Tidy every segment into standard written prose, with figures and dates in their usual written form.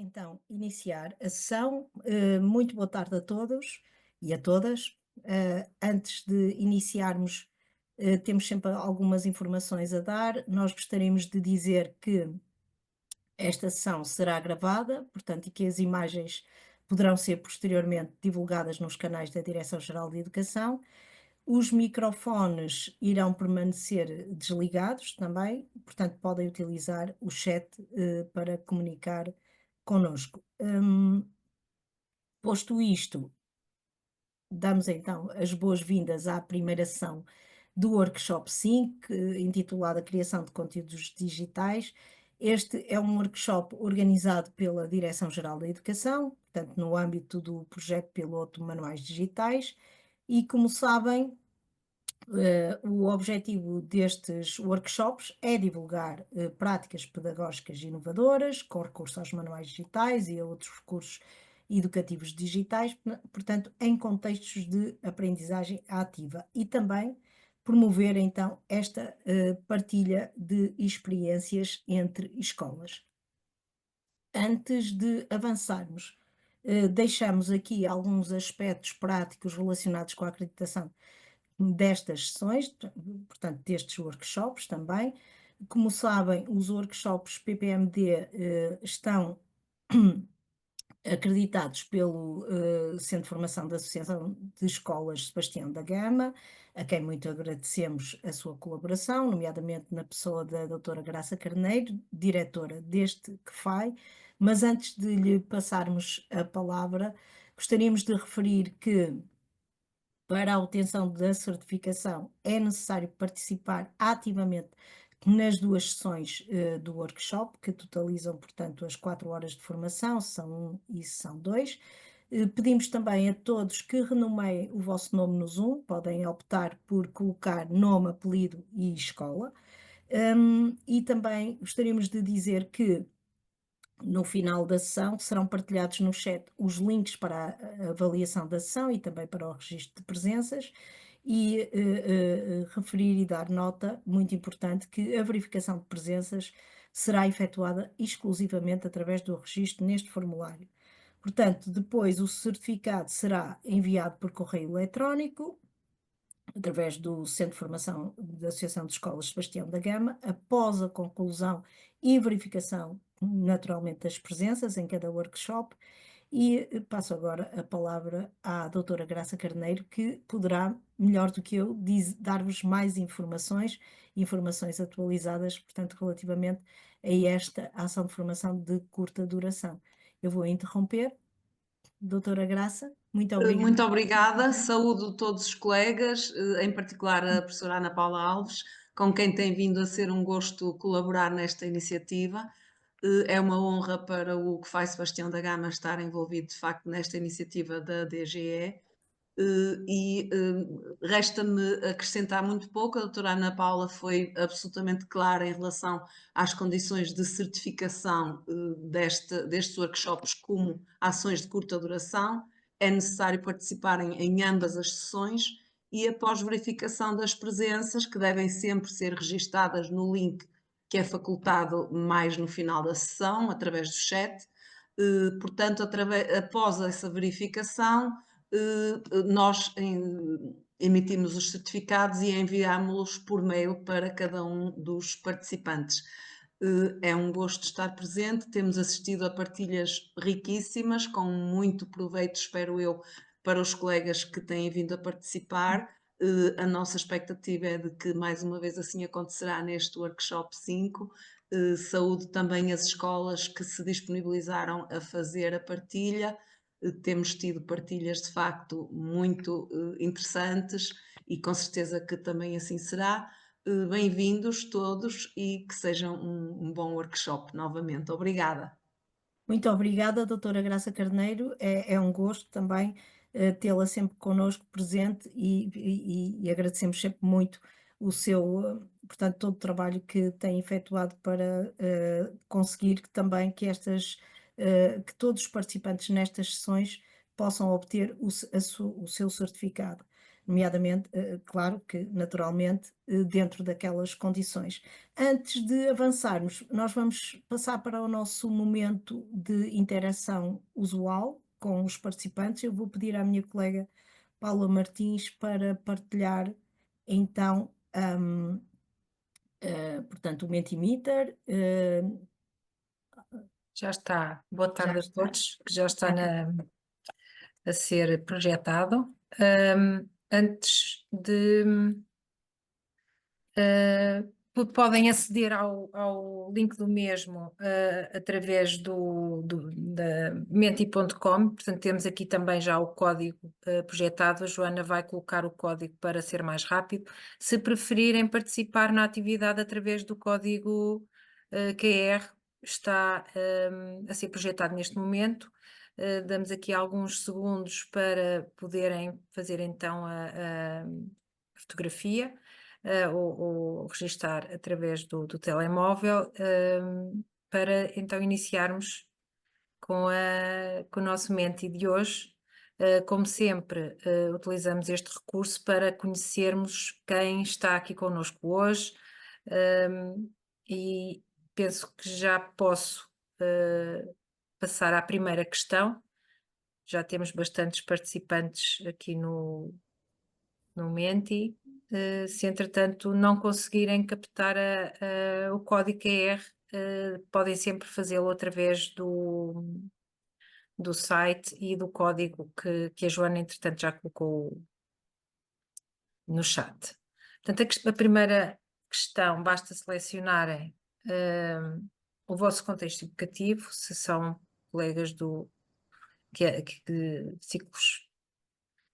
Então iniciar a sessão. Muito boa tarde a todos e a todas. Antes de iniciarmos, temos sempre algumas informações a dar. Nós gostaríamos de dizer que esta sessão será gravada, portanto, e que as imagens poderão ser posteriormente divulgadas nos canais da Direção-Geral de Educação. Os microfones irão permanecer desligados também, portanto, podem utilizar o chat, para comunicar connosco. Posto isto, damos então as boas-vindas à primeira sessão do Workshop 5, intitulada Criação de Conteúdos Digitais. Este é um workshop organizado pela Direção-Geral da Educação, portanto, no âmbito do projeto piloto Manuais Digitais, e como sabem, o objetivo destes workshops é divulgar práticas pedagógicas inovadoras, com recurso aos manuais digitais e a outros recursos educativos digitais, portanto, em contextos de aprendizagem ativa, e também promover então esta partilha de experiências entre escolas. Antes de avançarmos, deixamos aqui alguns aspectos práticos relacionados com a acreditação destas sessões, portanto, destes workshops também. Como sabem, os workshops PPMD estão acreditados pelo Centro de Formação da Associação de Escolas Sebastião da Gama, a quem muito agradecemos a sua colaboração, nomeadamente na pessoa da doutora Graça Carneiro, diretora deste CFAI. Mas antes de lhe passarmos a palavra, gostaríamos de referir que para a obtenção da certificação é necessário participar ativamente nas duas sessões do workshop, que totalizam, portanto, as 4 horas de formação, sessão 1 e sessão 2. Pedimos também a todos que renomeiem o vosso nome no Zoom, podem optar por colocar nome, apelido e escola. E também gostaríamos de dizer que no final da sessão serão partilhados no chat os links para a avaliação da sessão e também para o registro de presenças, e referir e dar nota, muito importante, que a verificação de presenças será efetuada exclusivamente através do registro neste formulário. Portanto, depois o certificado será enviado por correio eletrónico através do Centro de Formação da Associação de Escolas Sebastião da Gama, após a conclusão e verificação, naturalmente, das presenças em cada workshop. E passo agora a palavra à doutora Graça Carneiro, que poderá, melhor do que eu, dar-vos mais informações, informações atualizadas, portanto, relativamente a esta ação de formação de curta duração. Eu vou interromper, doutora Graça, muito obrigada. Muito obrigada, saúdo todos os colegas, em particular a professora Ana Paula Alves, com quem tem vindo a ser um gosto colaborar nesta iniciativa. É uma honra para o CFAI Sebastião da Gama estar envolvido, de facto, nesta iniciativa da DGE. Resta-me acrescentar muito pouco. A doutora Ana Paula foi absolutamente clara em relação às condições de certificação destes workshops como ações de curta duração. É necessário participarem em ambas as sessões e, após verificação das presenças, que devem sempre ser registadas no link que é facultado mais no final da sessão, através do chat. Portanto, após essa verificação, nós emitimos os certificados e enviámos-los por mail para cada um dos participantes. É um gosto estar presente, temos assistido a partilhas riquíssimas, com muito proveito, espero eu, para os colegas que têm vindo a participar. A nossa expectativa é de que mais uma vez assim acontecerá neste Workshop 5. Saúdo também as escolas que se disponibilizaram a fazer a partilha. Temos tido partilhas de facto muito interessantes e com certeza que também assim será. Bem-vindos todos e que sejam um bom workshop novamente. Obrigada. Muito obrigada, doutora Graça Carneiro. É um gosto também tê-la sempre connosco presente, e agradecemos sempre muito o seu, portanto, todo o trabalho que tem efetuado para conseguir que também que todos os participantes nestas sessões possam obter o seu certificado. nomeadamente, claro que naturalmente, dentro daquelas condições. Antes de avançarmos, nós vamos passar para o nosso momento de interação usual com os participantes. Eu vou pedir à minha colega Paula Martins para partilhar então, portanto, o Mentimeter. Já está. Boa Já tarde a está. todos, que já está a ser projetado. Antes de podem aceder ao link do mesmo através da menti.com. Portanto, temos aqui também já o código projetado. A Joana vai colocar o código para ser mais rápido. Se preferirem participar na atividade através do código QR, está a ser projetado neste momento. Damos aqui alguns segundos para poderem fazer então a fotografia. Ou registar através do telemóvel, para então iniciarmos com o nosso Menti de hoje. Como sempre, utilizamos este recurso para conhecermos quem está aqui connosco hoje, e penso que já posso passar à primeira questão. Já temos bastantes participantes aqui no Menti. Se entretanto não conseguirem captar o código QR, podem sempre fazê-lo através do site e do código que a Joana entretanto já colocou no chat. Portanto, a primeira questão, basta selecionarem o vosso contexto educativo, se são colegas que ciclos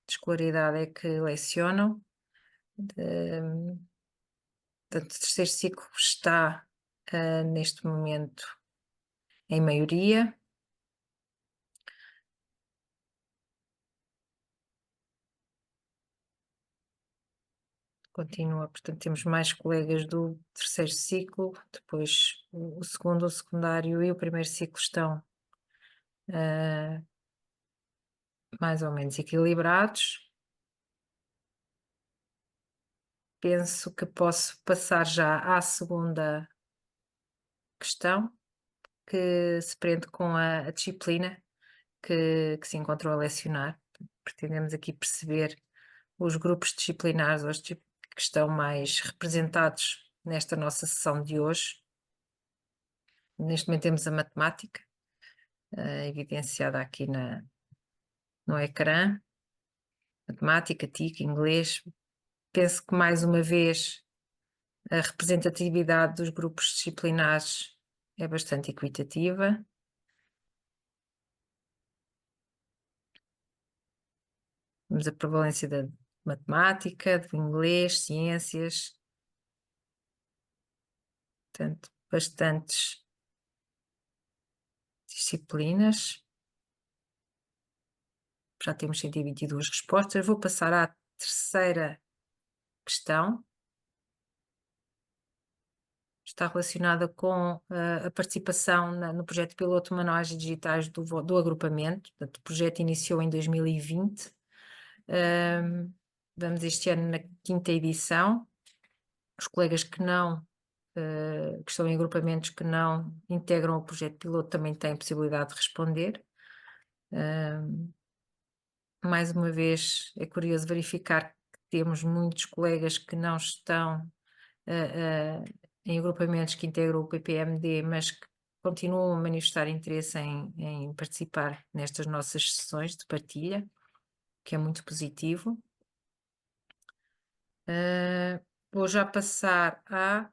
de escolaridade é que lecionam. Portanto, o terceiro ciclo está neste momento em maioria. Continua, portanto, temos mais colegas do terceiro ciclo, depois o segundo, o secundário e o primeiro ciclo estão mais ou menos equilibrados. Penso que posso passar já à segunda questão, que se prende com a disciplina que se encontram a lecionar. Pretendemos aqui perceber os grupos disciplinares que estão mais representados nesta nossa sessão de hoje. Neste momento temos a matemática, evidenciada aqui no ecrã. Matemática, TIC, inglês. Penso que mais uma vez a representatividade dos grupos disciplinares é bastante equitativa. Temos a prevalência da matemática, do inglês, ciências. Portanto, bastantes disciplinas. Já temos 122 respostas. Vou passar à terceira questão. Está relacionada com a participação no projeto piloto Manuais Digitais do agrupamento. Portanto, o projeto iniciou em 2020. Vamos este ano na 5ª edição. Os colegas que estão em agrupamentos que não integram o projeto piloto também têm possibilidade de responder. Mais uma vez, é curioso verificar que temos muitos colegas que não estão em agrupamentos que integram o PPMD, mas que continuam a manifestar interesse em participar nestas nossas sessões de partilha, que é muito positivo. Vou já passar à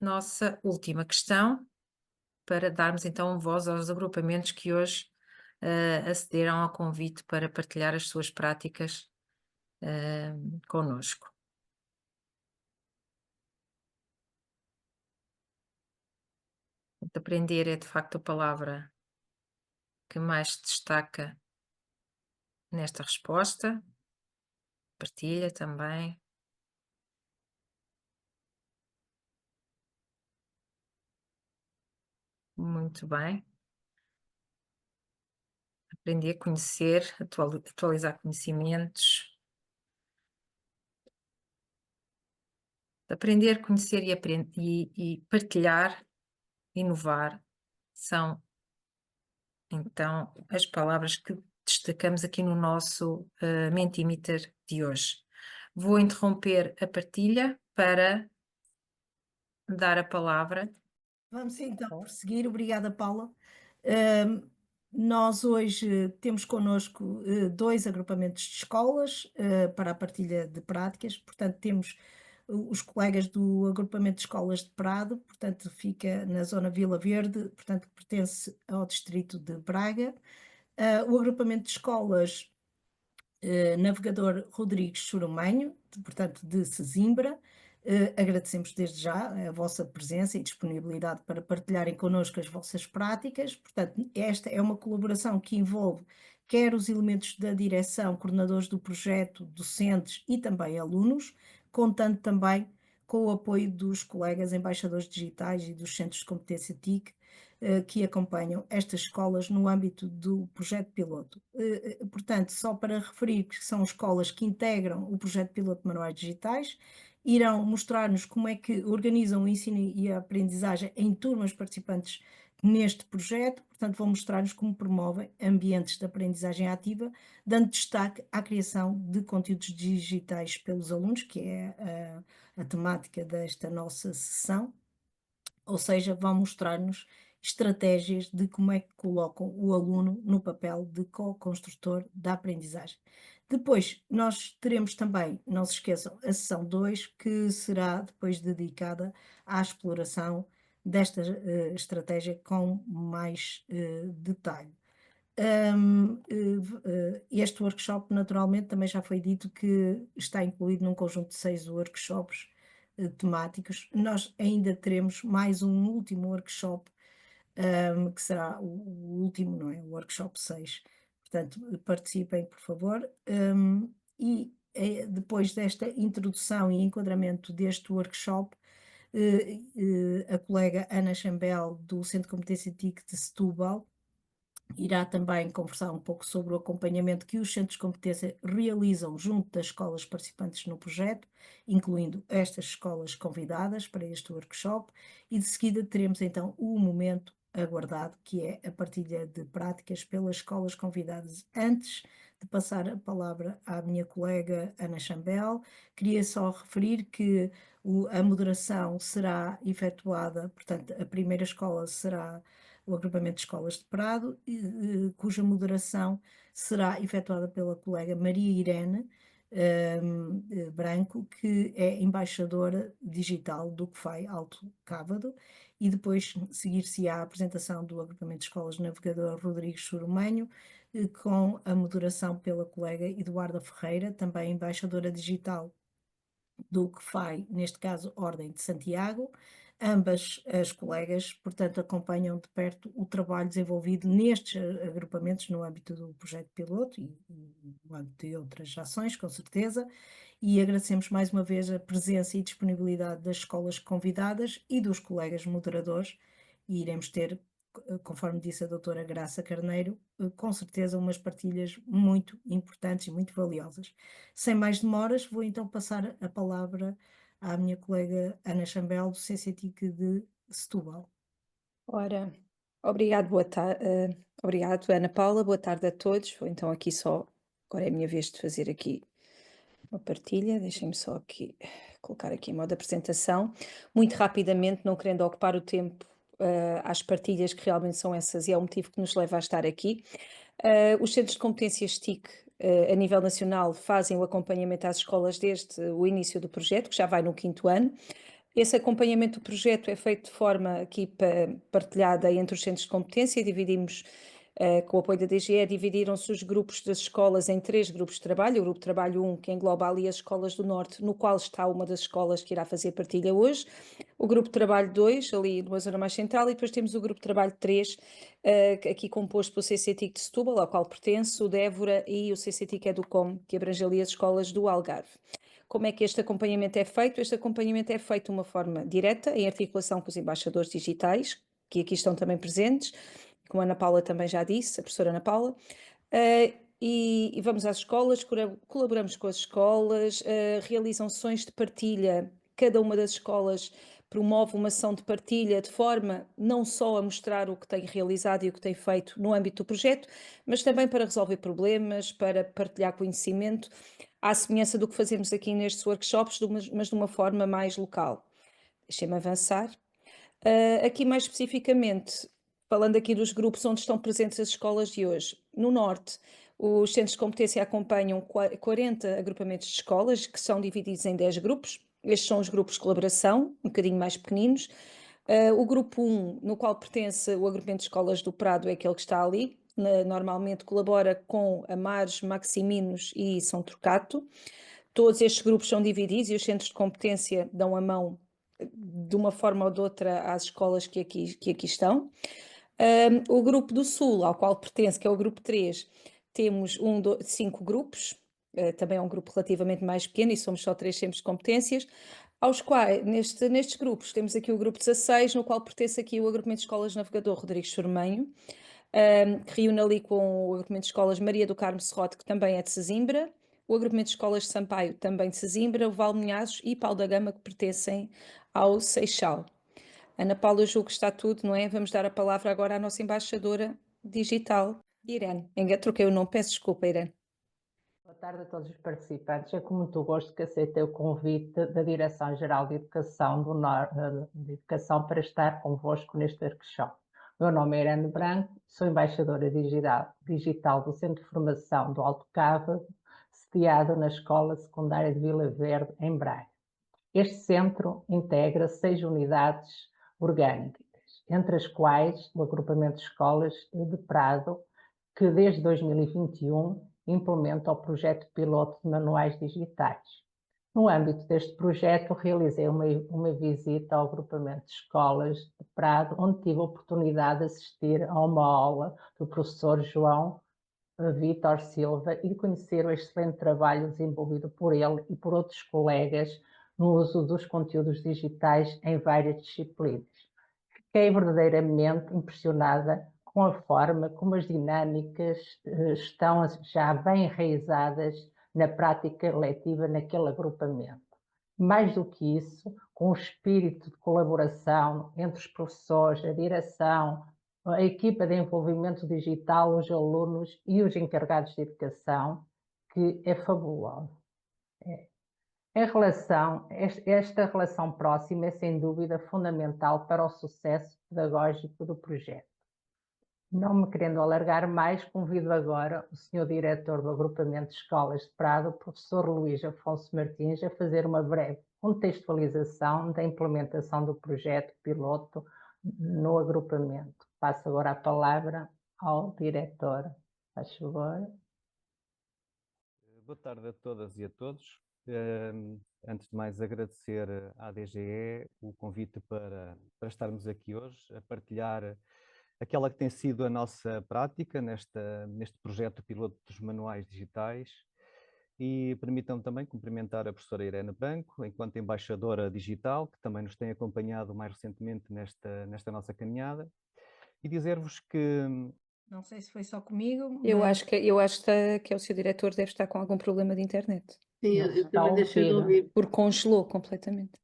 nossa última questão, para darmos então voz aos agrupamentos que hoje acederam ao convite para partilhar as suas práticas connosco. Aprender é de facto a palavra que mais se destaca nesta resposta. Partilha também. Muito bem. Aprender, conhecer, atualizar conhecimentos. Aprender, conhecer e partilhar, inovar, são então as palavras que destacamos aqui no nosso Mentimeter de hoje. Vou interromper a partilha para dar a palavra. Vamos então prosseguir. Obrigada, Paula. Ahm, Nós hoje temos connosco 2 agrupamentos de escolas para a partilha de práticas. Portanto, temos os colegas do agrupamento de escolas de Prado, portanto, fica na zona Vila Verde, portanto, pertence ao distrito de Braga. O agrupamento de escolas Navegador Rodrigues Chorumanho, portanto, de Sesimbra. Agradecemos desde já a vossa presença e disponibilidade para partilharem connosco as vossas práticas. Portanto, esta é uma colaboração que envolve quer os elementos da direção, coordenadores do projeto, docentes e também alunos, contando também com o apoio dos colegas embaixadores digitais e dos centros de competência TIC, que acompanham estas escolas no âmbito do projeto piloto. Portanto, só para referir que são escolas que integram o projeto piloto de manuais digitais, irão mostrar-nos como é que organizam o ensino e a aprendizagem em turmas participantes neste projeto. Portanto, vão mostrar-nos como promovem ambientes de aprendizagem ativa, dando destaque à criação de conteúdos digitais pelos alunos, que é a temática desta nossa sessão. Ou seja, vão mostrar-nos estratégias de como é que colocam o aluno no papel de co-construtor da aprendizagem. Depois, nós teremos também, não se esqueçam, a sessão 2, que será depois dedicada à exploração desta estratégia com mais detalhe. Este workshop, naturalmente, também já foi dito que está incluído num conjunto de 6 workshops temáticos. Nós ainda teremos mais um último workshop, que será o último, não é? O workshop 6. Portanto, participem, por favor. E depois desta introdução e enquadramento deste workshop, a colega Ana Chambel, do Centro de Competência TIC de Setúbal, irá também conversar um pouco sobre o acompanhamento que os centros de competência realizam junto das escolas participantes no projeto, incluindo estas escolas convidadas para este workshop, e de seguida teremos então o momento aguardado, que é a partilha de práticas pelas escolas convidadas. Antes de passar a palavra à minha colega Ana Chambel, queria só referir que a moderação será efetuada, portanto, a primeira escola será o agrupamento de escolas de Prado, cuja moderação será efetuada pela colega Maria Irene Branco, que é embaixadora digital do CFAI Alto Cávado, e depois seguir-se-á a apresentação do agrupamento de escolas Navegador Rodrigues Chorumanho, com a moderação pela colega Eduarda Ferreira, também embaixadora digital do CFAI, neste caso Ordem de Santiago. Ambas as colegas, portanto, acompanham de perto o trabalho desenvolvido nestes agrupamentos no âmbito do projeto piloto e no âmbito de outras ações, com certeza, e agradecemos mais uma vez a presença e disponibilidade das escolas convidadas e dos colegas moderadores, e iremos ter, conforme disse a doutora Graça Carneiro, com certeza umas partilhas muito importantes e muito valiosas. Sem mais demoras, vou então passar a palavra à minha colega Ana Chambel, do CCTIC de Setúbal. Ora, obrigado, obrigado, Ana Paula, boa tarde a todos. Vou então aqui só, agora é a minha vez de fazer aqui uma partilha, deixem-me só aqui, colocar aqui em modo apresentação. Muito rapidamente, não querendo ocupar o tempo às partilhas que realmente são essas e é o motivo que nos leva a estar aqui. Os Centros de Competências TIC a nível nacional fazem o acompanhamento às escolas desde o início do projeto, que já vai no 5º ano. Esse acompanhamento do projeto é feito de forma aqui partilhada entre os centros de competência. Dividimos, com o apoio da DGE, dividiram-se os grupos das escolas em 3 grupos de trabalho. O grupo de trabalho 1, que engloba ali as escolas do Norte, no qual está uma das escolas que irá fazer partilha hoje. O grupo de trabalho 2, ali numa zona mais central, e depois temos o grupo de trabalho 3, aqui composto pelo CCTIC de Setúbal, ao qual pertence, o de Évora e o CCTIC Educom, que abrange ali as escolas do Algarve. Como é que este acompanhamento é feito? Este acompanhamento é feito de uma forma direta, em articulação com os embaixadores digitais, que aqui estão também presentes, como a Ana Paula também já disse, a professora Ana Paula, e vamos às escolas, colaboramos com as escolas, realizam sessões de partilha cada uma das escolas promove uma ação de partilha de forma não só a mostrar o que tem realizado e o que tem feito no âmbito do projeto, mas também para resolver problemas, para partilhar conhecimento, à semelhança do que fazemos aqui nestes workshops, mas de uma forma mais local. Deixem-me avançar. Aqui mais especificamente, falando aqui dos grupos onde estão presentes as escolas de hoje. No Norte, os centros de competência acompanham 40 agrupamentos de escolas, que são divididos em 10 grupos. Estes são os grupos de colaboração, um bocadinho mais pequeninos. O grupo 1, no qual pertence o agrupamento de escolas do Prado, é aquele que está ali. Normalmente colabora com Amares, Maximinos e São Turcato. Todos estes grupos são divididos e os centros de competência dão a mão de uma forma ou de outra às escolas que aqui estão. O grupo do Sul, ao qual pertence, que é o grupo 3, temos 5 grupos, também é um grupo relativamente mais pequeno e somos só 3 centros de competências, aos quais, nestes grupos, temos aqui o grupo 16, no qual pertence aqui o agrupamento de escolas Navegador Rodrigues Sormenho, que reúne ali com o agrupamento de escolas Maria do Carmo Serrote, que também é de Sesimbra, o agrupamento de escolas de Sampaio, também de Sesimbra, o Valmonhazes e Pau da Gama, que pertencem ao Seixal. Ana Paula, eu julgo que está tudo, não é? Vamos dar a palavra agora à nossa embaixadora digital, Irene. Troquei o nome, peço desculpa, Irene. Boa tarde a todos os participantes. É com muito gosto que aceitei o convite da Direção-Geral de Educação de Educação para estar convosco neste workshop. O meu nome é Irene Branco, sou embaixadora digital do Centro de Formação do Alto Cávado, sediado na Escola Secundária de Vila Verde, em Braga. Este centro integra 6 unidades orgânicas, entre as quais o agrupamento de escolas de Prado, que desde 2021 implementa o projeto piloto de manuais digitais. No âmbito deste projeto, realizei uma visita ao agrupamento de escolas de Prado, onde tive a oportunidade de assistir a uma aula do professor João Vítor Silva e de conhecer o excelente trabalho desenvolvido por ele e por outros colegas no uso dos conteúdos digitais em várias disciplinas. Fiquei verdadeiramente impressionada com a forma como as dinâmicas estão já bem enraizadas na prática letiva naquele agrupamento. Mais do que isso, com o espírito de colaboração entre os professores, a direção, a equipa de envolvimento digital, os alunos e os encarregados de educação, que é fabuloso. Esta relação próxima é, sem dúvida, fundamental para o sucesso pedagógico do projeto. Não me querendo alargar mais, convido agora o Sr. Diretor do Agrupamento de Escolas de Prado, o professor Luís Afonso Martins, a fazer uma breve contextualização da implementação do projeto piloto no agrupamento. Passo agora a palavra ao diretor. Faz favor. Boa tarde a todas e a todos. Antes de mais, agradecer à DGE o convite para estarmos aqui hoje a partilhar aquela que tem sido a nossa prática neste projeto piloto dos manuais digitais. E permitam-me também cumprimentar a professora Irene Branco, enquanto embaixadora digital, que também nos tem acompanhado mais recentemente nesta nossa caminhada, e dizer-vos que... Não sei se foi só comigo. Eu acho que é o seu diretor deve estar com algum problema de internet. Sim, eu também deixei de ouvir. Porque congelou completamente.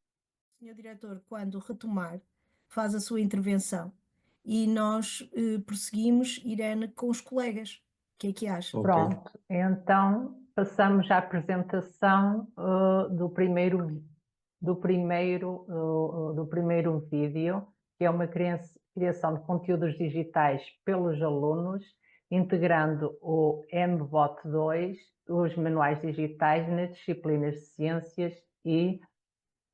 O senhor diretor, quando retomar, faz a sua intervenção e nós prosseguimos, Irene, com os colegas. O que é que acha? Okay. Pronto, então passamos à apresentação do primeiro vídeo, que é uma criação de conteúdos digitais pelos alunos, integrando o MBOT 2, os manuais digitais nas disciplinas de ciências e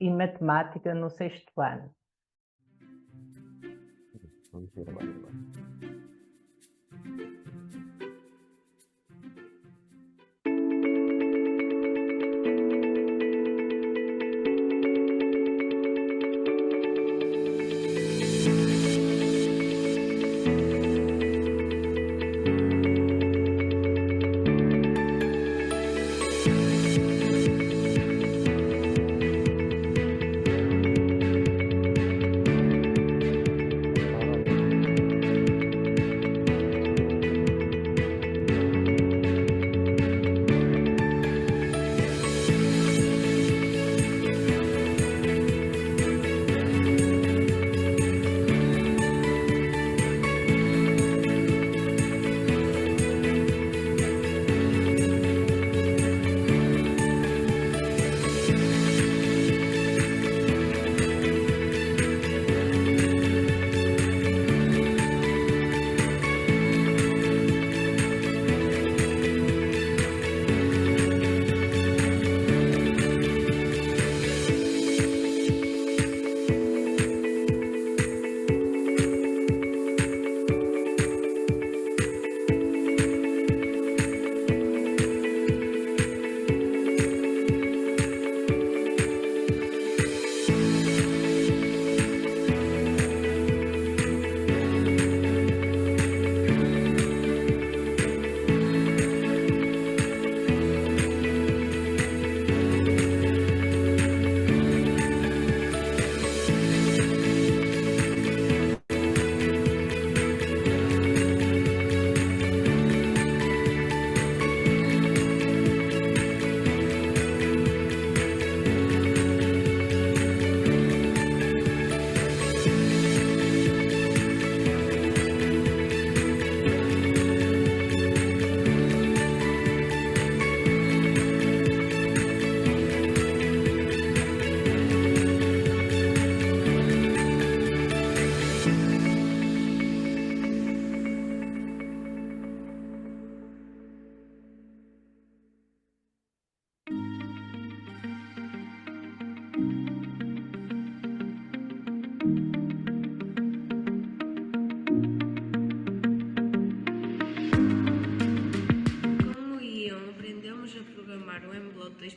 matemática no 6º ano. Vamos ver agora.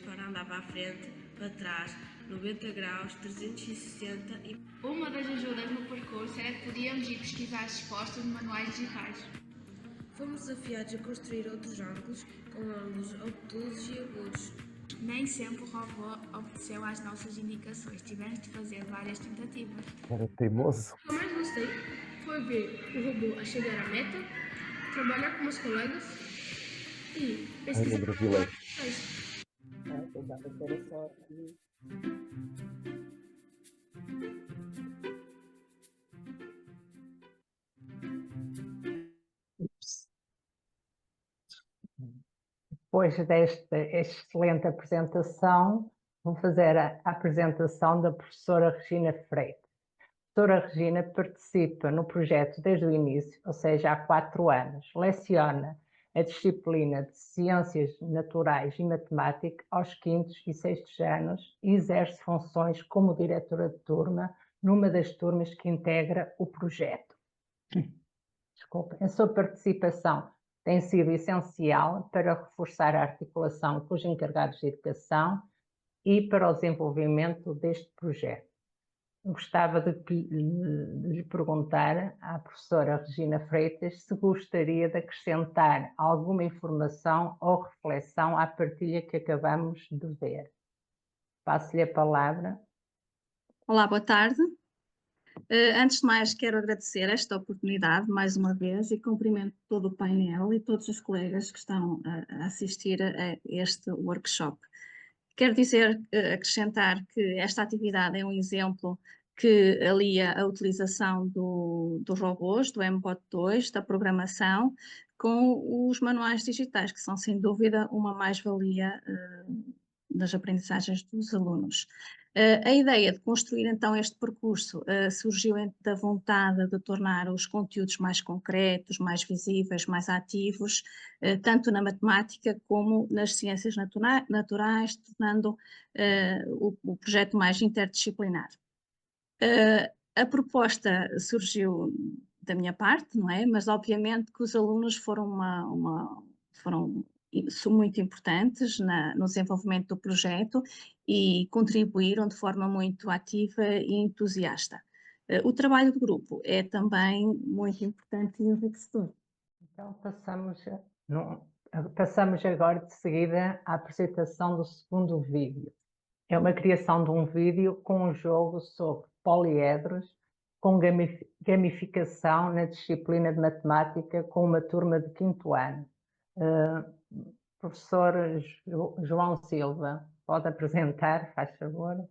para andar para a frente, para trás, 90 graus, 360 e... Uma das ajudas no percurso é que podíamos ir pesquisar respostas de manuais digitais. Fomos desafiados a construir outros ângulos, com ângulos obtusos e agudos. Nem sempre o robô obedeceu às nossas indicações, tivemos de fazer várias tentativas. Era teimoso. O que mais gostei foi ver o robô a chegar à meta, trabalhar com meus colegas e pesquisar brasileiro. Depois desta excelente apresentação, vou fazer a apresentação da professora Regina Freitas. A professora Regina participa no projeto desde o início, ou seja, há 4 anos. Leciona a disciplina de Ciências Naturais e Matemática aos 5º e 6º anos e exerce funções como diretora de turma numa das turmas que integra o projeto. Desculpa. A sua participação tem sido essencial para reforçar a articulação com os encarregados de educação e para o desenvolvimento deste projeto. Gostava de lhe perguntar à professora Regina Freitas se gostaria de acrescentar alguma informação ou reflexão à partilha que acabamos de ver. Passo-lhe a palavra. Olá, boa tarde. Antes de mais, quero agradecer esta oportunidade mais uma vez e cumprimento todo o painel e todos os colegas que estão a assistir a este workshop. Quero acrescentar que esta atividade é um exemplo que alia a utilização dos robôs, do MBOT 2, da programação, com os manuais digitais, que são sem dúvida uma mais-valia das aprendizagens dos alunos. A ideia de construir então este percurso surgiu da vontade de tornar os conteúdos mais concretos, mais visíveis, mais ativos, tanto na matemática como nas ciências naturais, tornando o projeto mais interdisciplinar. A proposta surgiu da minha parte, não é? Mas obviamente que os alunos foram muito importantes no desenvolvimento do projeto e contribuíram de forma muito ativa e entusiasta. O trabalho de grupo é também muito importante e enriquecedor. Então passamos agora de seguida à apresentação do segundo vídeo. É uma criação de um vídeo com um jogo sobre poliedros com gamificação na disciplina de matemática com uma turma de 5º ano. Professor João Silva, pode apresentar, faz favor.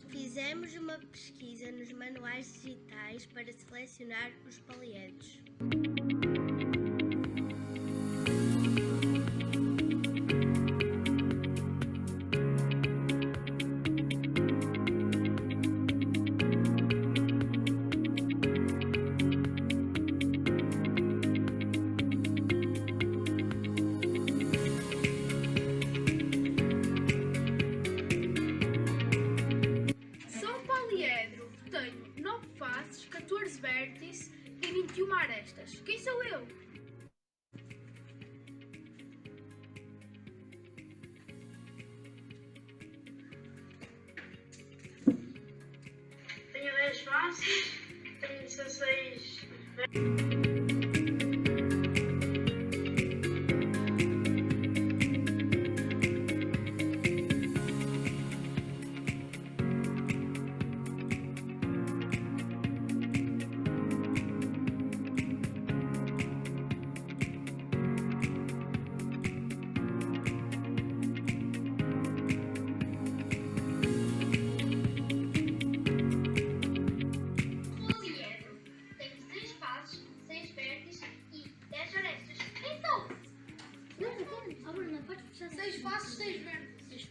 Fizemos uma pesquisa nos manuais digitais para selecionar os poliedros. Tenho 9 faces, 14 vértices e 21 arestas. Quem sou eu? Tenho 10 faces, tenho 16 6 faces, 6 vértices.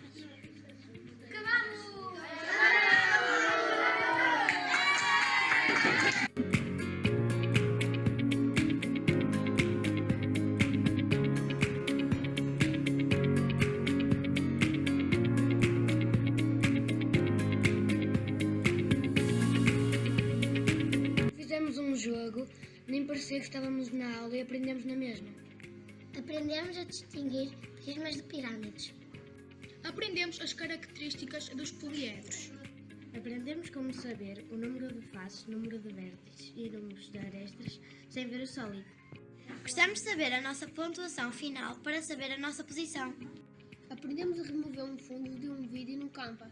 Acabamos! parecia que estávamos na aula e aprendemos na mesma. Aprendemos a distinguir prismas de pirâmides. Aprendemos as características dos poliedros. Aprendemos como saber o número de faces, número de vértices e números de arestas sem ver o sólido. Gostamos de saber a nossa pontuação final para saber a nossa posição. Aprendemos a remover um fundo de um vídeo no Canva.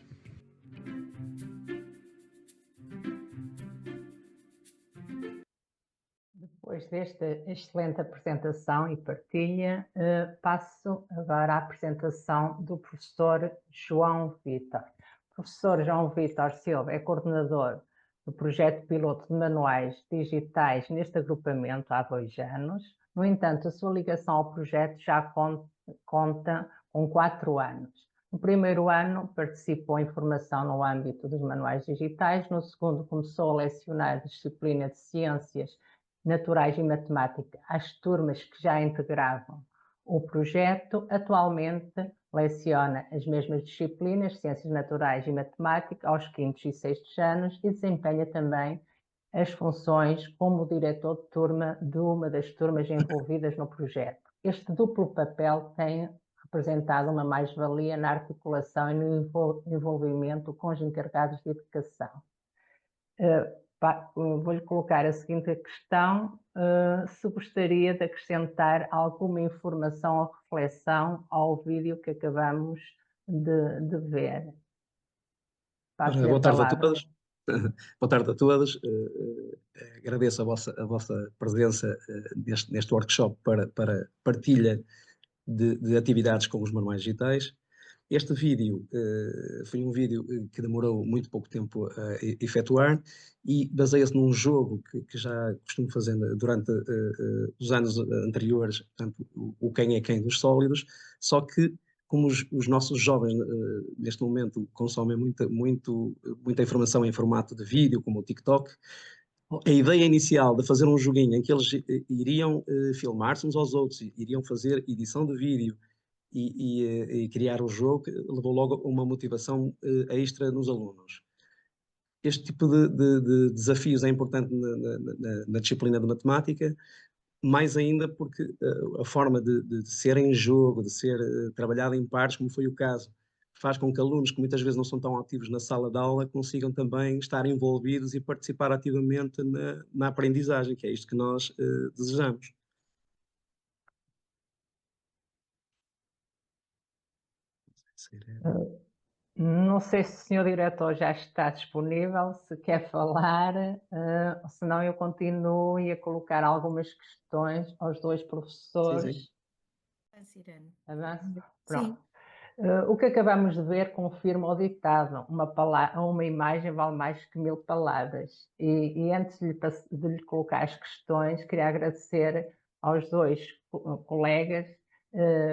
Depois desta excelente apresentação e partilha, passo agora à apresentação do professor João Vítor. O professor João Vítor Silva é coordenador do projeto piloto de manuais digitais neste agrupamento há 2 anos. No entanto, a sua ligação ao projeto já conta com 4 anos. No primeiro ano, participou em formação no âmbito dos manuais digitais. No segundo, começou a lecionar a disciplina de Ciências Naturais e Matemática às turmas que já integravam o projeto. Atualmente, leciona as mesmas disciplinas, Ciências Naturais e Matemática, aos 5º e 6º anos e desempenha também as funções como diretor de turma de uma das turmas envolvidas no projeto. Este duplo papel tem representado uma mais-valia na articulação e no envolvimento com os encarregados de educação. Vou-lhe colocar a seguinte questão, se gostaria de acrescentar alguma informação ou reflexão ao vídeo que acabamos de ver. Boa tarde a todos. Boa tarde a todos. Agradeço a vossa presença neste workshop para partilha de atividades com os manuais digitais. Este vídeo foi um vídeo que demorou muito pouco tempo a efetuar e baseia-se num jogo que já costumo fazer durante os anos anteriores, portanto, o Quem é Quem dos Sólidos, só que como os nossos jovens neste momento consomem muita informação em formato de vídeo, como o TikTok, a ideia inicial de fazer um joguinho em que eles iriam filmar-se uns aos outros, iriam fazer edição de vídeo e criar o jogo, levou logo a uma motivação extra nos alunos. Este tipo de desafios é importante na disciplina de matemática, mais ainda porque a forma de ser em jogo, de ser trabalhado em pares, como foi o caso, faz com que alunos que muitas vezes não são tão ativos na sala de aula consigam também estar envolvidos e participar ativamente na aprendizagem, que é isto que nós desejamos. Não sei se o senhor diretor já está disponível, se quer falar, senão eu continuo a colocar algumas questões aos 2 professores. Sim. Avanço? Pronto. O que acabamos de ver confirma o ditado, uma imagem vale mais que 1000 palavras. E antes de lhe colocar as questões, queria agradecer aos 2 colegas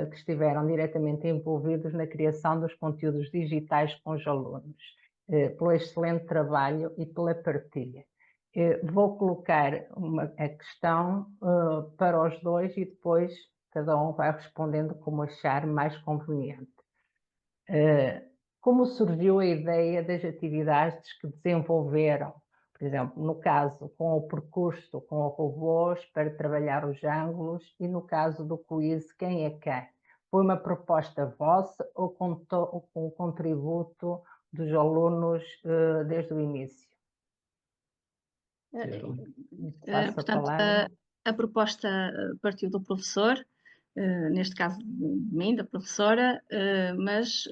que estiveram diretamente envolvidos na criação dos conteúdos digitais com os alunos, pelo excelente trabalho e pela partilha. Vou colocar a questão para os 2 e depois cada um vai respondendo como achar mais conveniente. Como surgiu a ideia das atividades que desenvolveram? Por exemplo, no caso, com o percurso com robôs para trabalhar os ângulos e no caso do quiz Quem é Quem? Foi uma proposta vossa ou contou com o contributo dos alunos desde o início? Portanto, a proposta partiu do professor, neste caso de mim, da professora, mas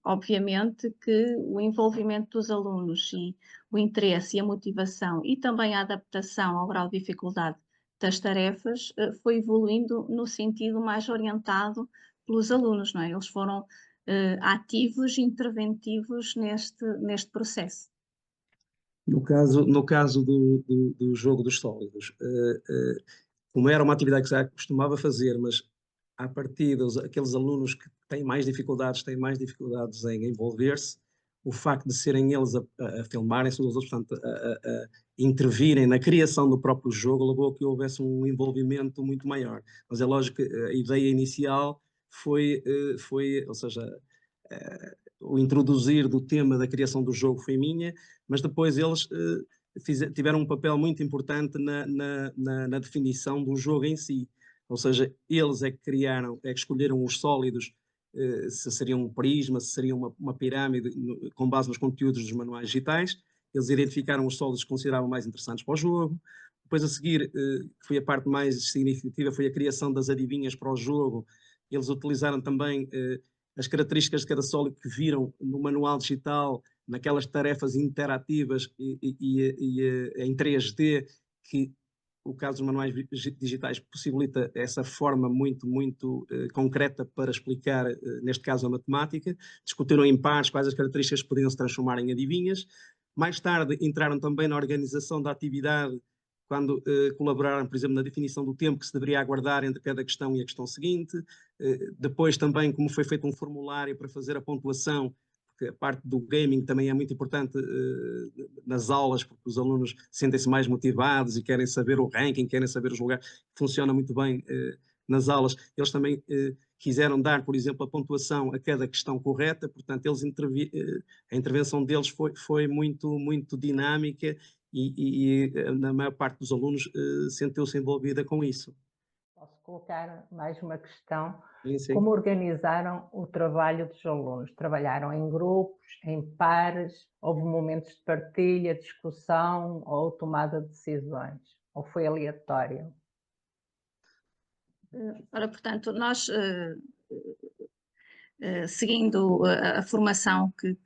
obviamente que o envolvimento dos alunos e o interesse e a motivação e também a adaptação ao grau de dificuldade das tarefas foi evoluindo no sentido mais orientado pelos alunos, não é? Eles foram ativos e interventivos neste processo. No caso do jogo dos sólidos, como era uma atividade que já costumava fazer, mas a partir aqueles alunos que têm mais dificuldades em envolver-se, o facto de serem eles a filmarem-se uns aos outros, portanto, a intervirem na criação do próprio jogo, levou a que houvesse um envolvimento muito maior. Mas é lógico que a ideia inicial foi ou seja, o introduzir do tema da criação do jogo foi minha, mas depois eles tiveram um papel muito importante na definição do jogo em si. Ou seja, eles é que criaram, é que escolheram os sólidos, se seria um prisma, se seria uma pirâmide, com base nos conteúdos dos manuais digitais. Eles identificaram os sólidos que consideravam mais interessantes para o jogo. Depois, a seguir, que foi a parte mais significativa, foi a criação das adivinhas para o jogo. Eles utilizaram também as características de cada sólido que viram no manual digital, naquelas tarefas interativas em 3D, que o caso dos manuais digitais possibilita essa forma muito concreta para explicar, neste caso, a matemática. Discutiram em pares quais as características que podiam se transformar em adivinhas. Mais tarde entraram também na organização da atividade, quando colaboraram, por exemplo, na definição do tempo que se deveria aguardar entre cada questão e a questão seguinte. Depois também, como foi feito um formulário para fazer a pontuação, porque a parte do gaming também é muito importante nas aulas, porque os alunos sentem-se mais motivados e querem saber o ranking, querem saber os lugares. Funciona muito bem nas aulas. Eles também quiseram dar, por exemplo, a pontuação a cada questão correta, portanto, a intervenção deles foi muito dinâmica e na maior parte dos alunos sentiu-se envolvida com isso. Posso colocar mais uma questão? Sim. Como organizaram o trabalho dos alunos? Trabalharam em grupos, em pares? Houve momentos de partilha, discussão ou tomada de decisões? Ou foi aleatório? Ora, portanto, nós, seguindo a formação que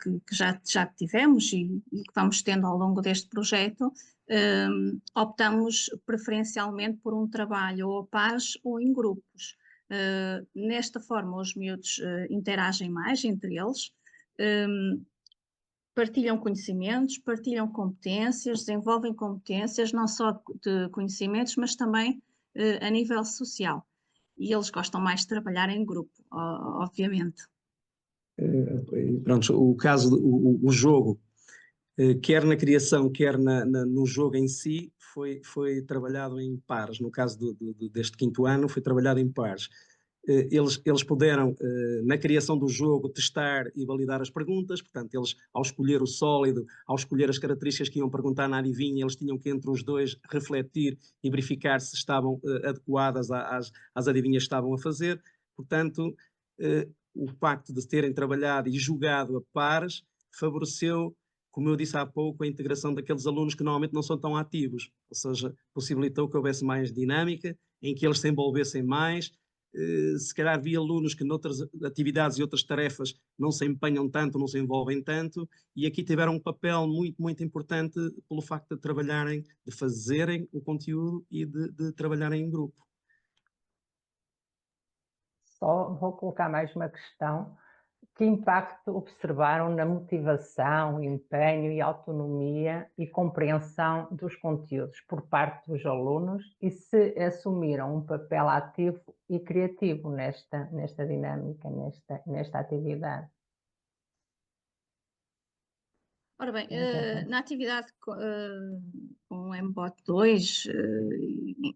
já tivemos e que vamos tendo ao longo deste projeto, optamos preferencialmente por um trabalho ou a pares ou em grupos. Nesta forma, os miúdos interagem mais entre eles, partilham conhecimentos, partilham competências, desenvolvem competências não só de conhecimentos, mas também a nível social. E eles gostam mais de trabalhar em grupo, obviamente. Pronto, o caso, o jogo, quer na criação, quer no jogo em si, foi trabalhado em pares. No caso deste 5º ano, foi trabalhado em pares. Eles puderam, na criação do jogo, testar e validar as perguntas. Portanto, eles, ao escolher o sólido, ao escolher as características que iam perguntar na adivinha, eles tinham que, entre os dois, refletir e verificar se estavam adequadas às adivinhas que estavam a fazer. Portanto, o facto de terem trabalhado e jogado a pares favoreceu, como eu disse há pouco, a integração daqueles alunos que normalmente não são tão ativos. Ou seja, possibilitou que houvesse mais dinâmica, em que eles se envolvessem mais. Se calhar havia alunos que noutras atividades e outras tarefas não se empenham tanto, não se envolvem tanto, e aqui tiveram um papel muito importante pelo facto de trabalharem, de fazerem o conteúdo e de trabalharem em grupo. Só vou colocar mais uma questão. Que impacto observaram na motivação, empenho e autonomia e compreensão dos conteúdos por parte dos alunos e se assumiram um papel ativo e criativo nesta dinâmica, nesta atividade? Ora bem, na atividade com o MBOT 2,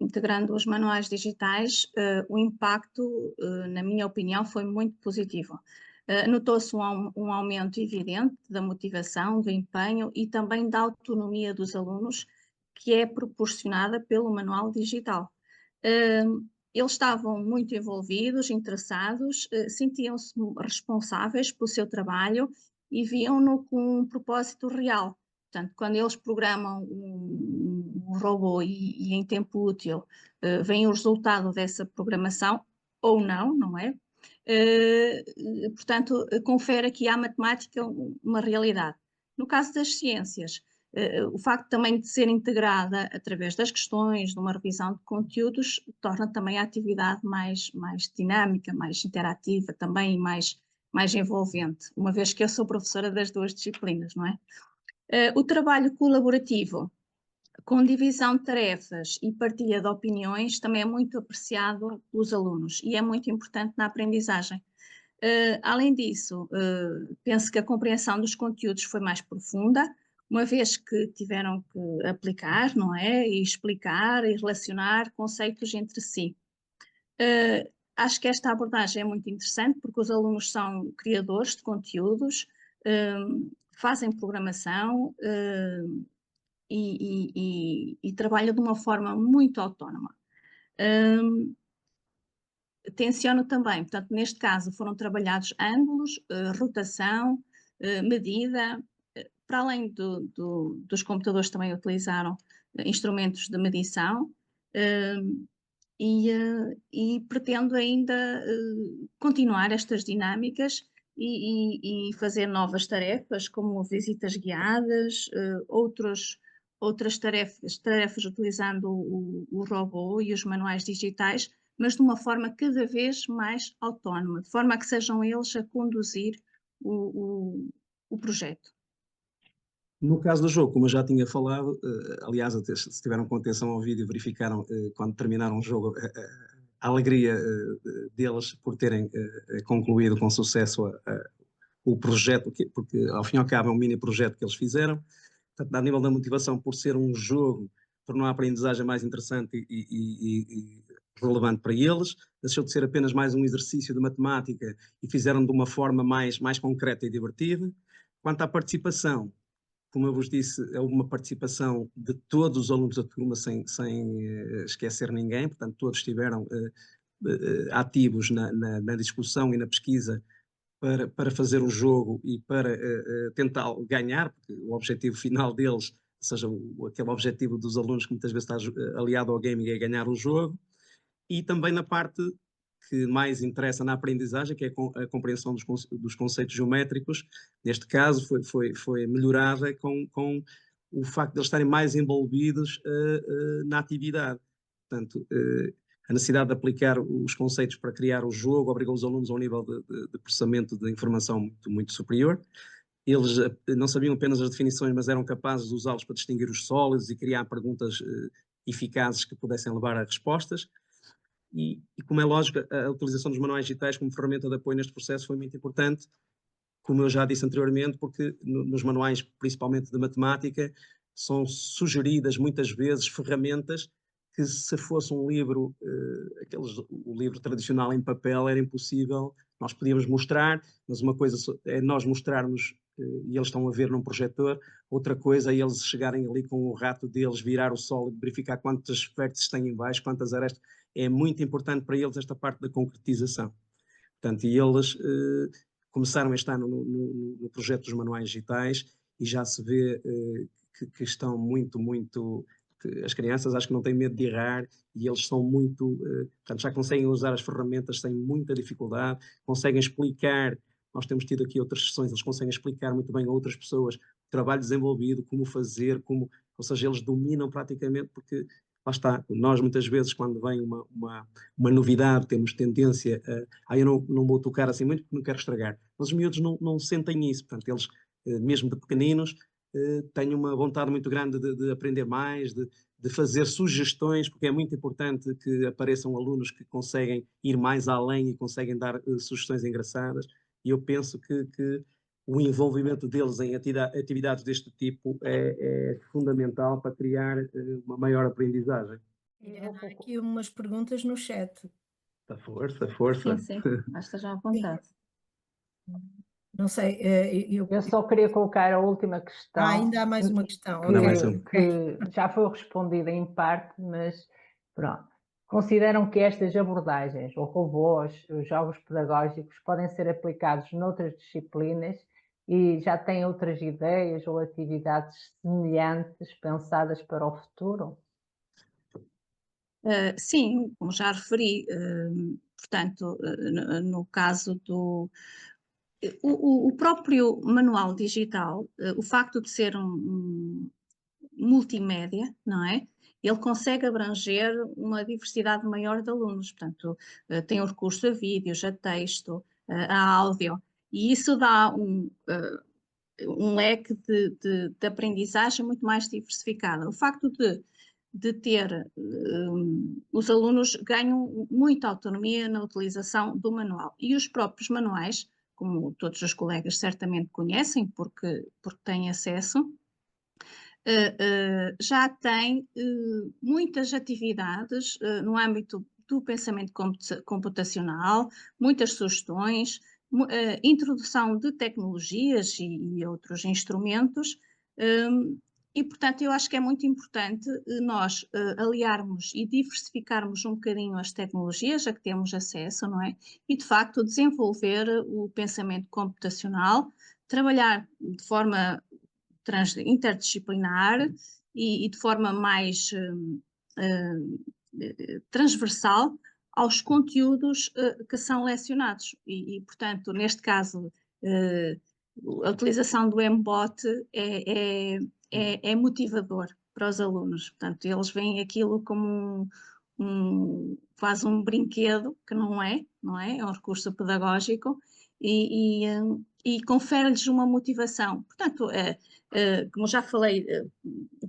integrando os manuais digitais, o impacto, na minha opinião, foi muito positivo. Notou-se um aumento evidente da motivação, do empenho e também da autonomia dos alunos, que é proporcionada pelo manual digital. Eles estavam muito envolvidos, interessados, sentiam-se responsáveis pelo seu trabalho e viam-no com um propósito real. Portanto, quando eles programam um robô e em tempo útil vem o resultado dessa programação, ou não é? Portanto, confere aqui à matemática uma realidade. No caso das ciências, o facto também de ser integrada através das questões, de uma revisão de conteúdos, torna também a atividade mais dinâmica, mais interativa também e mais envolvente, uma vez que eu sou professora das duas disciplinas, não é? O trabalho colaborativo, com divisão de tarefas e partilha de opiniões, também é muito apreciado pelos alunos e é muito importante na aprendizagem. Além disso, penso que a compreensão dos conteúdos foi mais profunda, uma vez que tiveram que aplicar, não é? E explicar e relacionar conceitos entre si. Acho que esta abordagem é muito interessante porque os alunos são criadores de conteúdos, fazem programação e trabalha de uma forma muito autónoma. Tenciono também, portanto, neste caso foram trabalhados ângulos, rotação, medida, para além dos computadores também utilizaram instrumentos de medição, e pretendo ainda continuar estas dinâmicas e fazer novas tarefas, como visitas guiadas, outras tarefas utilizando o robô e os manuais digitais, mas de uma forma cada vez mais autónoma, de forma a que sejam eles a conduzir o projeto. No caso do jogo, como eu já tinha falado, aliás, até se tiveram com atenção ao vídeo, verificaram quando terminaram o jogo a alegria deles por terem concluído com sucesso o projeto, porque ao fim e ao cabo é um mini projeto que eles fizeram. Portanto, a nível da motivação, por ser um jogo, tornou a aprendizagem mais interessante e relevante para eles, deixou de ser apenas mais um exercício de matemática e fizeram de uma forma mais concreta e divertida. Quanto à participação, como eu vos disse, é uma participação de todos os alunos da turma, sem esquecer ninguém, portanto, todos estiveram ativos na discussão e na pesquisa para fazer o jogo e para tentar ganhar, porque o objetivo final deles, ou seja, aquele objetivo dos alunos que muitas vezes está aliado ao gaming, é ganhar o jogo, e também na parte que mais interessa na aprendizagem, que é a compreensão dos conceitos geométricos. Neste caso foi melhorada com o facto de eles estarem mais envolvidos na atividade. Portanto, a necessidade de aplicar os conceitos para criar o jogo obrigou os alunos a um nível de processamento de informação muito superior. Eles não sabiam apenas as definições, mas eram capazes de usá-los para distinguir os sólidos e criar perguntas eficazes que pudessem levar a respostas. E como é lógico, a utilização dos manuais digitais como ferramenta de apoio neste processo foi muito importante, como eu já disse anteriormente, porque nos manuais, principalmente de matemática, são sugeridas muitas vezes ferramentas que, se fosse um livro, o livro tradicional em papel, era impossível. Nós podíamos mostrar, mas uma coisa é nós mostrarmos e eles estão a ver num projetor, outra coisa é eles chegarem ali com o rato deles, virar o sólido, verificar quantos vértices têm em baixo, quantas arestas. É muito importante para eles esta parte da concretização. Portanto, e eles começaram este ano no projeto dos manuais digitais e já se vê que estão muito... As crianças acho que não têm medo de errar e eles são muito... portanto, já conseguem usar as ferramentas sem muita dificuldade, conseguem explicar. Nós temos tido aqui outras sessões, eles conseguem explicar muito bem a outras pessoas o trabalho desenvolvido, como fazer, ou seja, eles dominam praticamente, porque lá está, nós muitas vezes quando vem uma novidade temos tendência a eu não vou tocar assim muito porque não quero estragar, mas os miúdos não sentem isso, portanto eles mesmo de pequeninos têm uma vontade muito grande de aprender mais, de fazer sugestões, porque é muito importante que apareçam alunos que conseguem ir mais além e conseguem dar sugestões engraçadas, e eu penso que o envolvimento deles em atividades deste tipo é fundamental para criar uma maior aprendizagem. Há aqui umas perguntas no chat. Força. Sim, acho que estejam à vontade. Não sei, eu só queria colocar a última questão. Ainda há mais uma questão. Que já foi respondida em parte, mas pronto. Consideram que estas abordagens, ou robôs, os jogos pedagógicos, podem ser aplicados noutras disciplinas e já têm outras ideias ou atividades semelhantes pensadas para o futuro? Sim, como já referi, portanto, no caso do... O próprio manual digital, o facto de ser um multimédia, não é? Ele consegue abranger uma diversidade maior de alunos, portanto, tem o recurso a vídeos, a texto, a áudio, e isso dá um leque de aprendizagem muito mais diversificada. O facto de ter, os alunos ganham muita autonomia na utilização do manual, e os próprios manuais, como todos os colegas certamente conhecem, porque têm acesso, já tem muitas atividades no âmbito do pensamento computacional, muitas sugestões, introdução de tecnologias e outros instrumentos E, portanto, eu acho que é muito importante nós aliarmos e diversificarmos um bocadinho as tecnologias a que temos acesso, não é? E, de facto, desenvolver o pensamento computacional, trabalhar de forma interdisciplinar e de forma mais transversal aos conteúdos que são lecionados. E, portanto, neste caso, a utilização do MBOT é motivador para os alunos. Portanto, eles veem aquilo como quase um brinquedo, que não é? É um recurso pedagógico e confere-lhes uma motivação. Portanto, como já falei,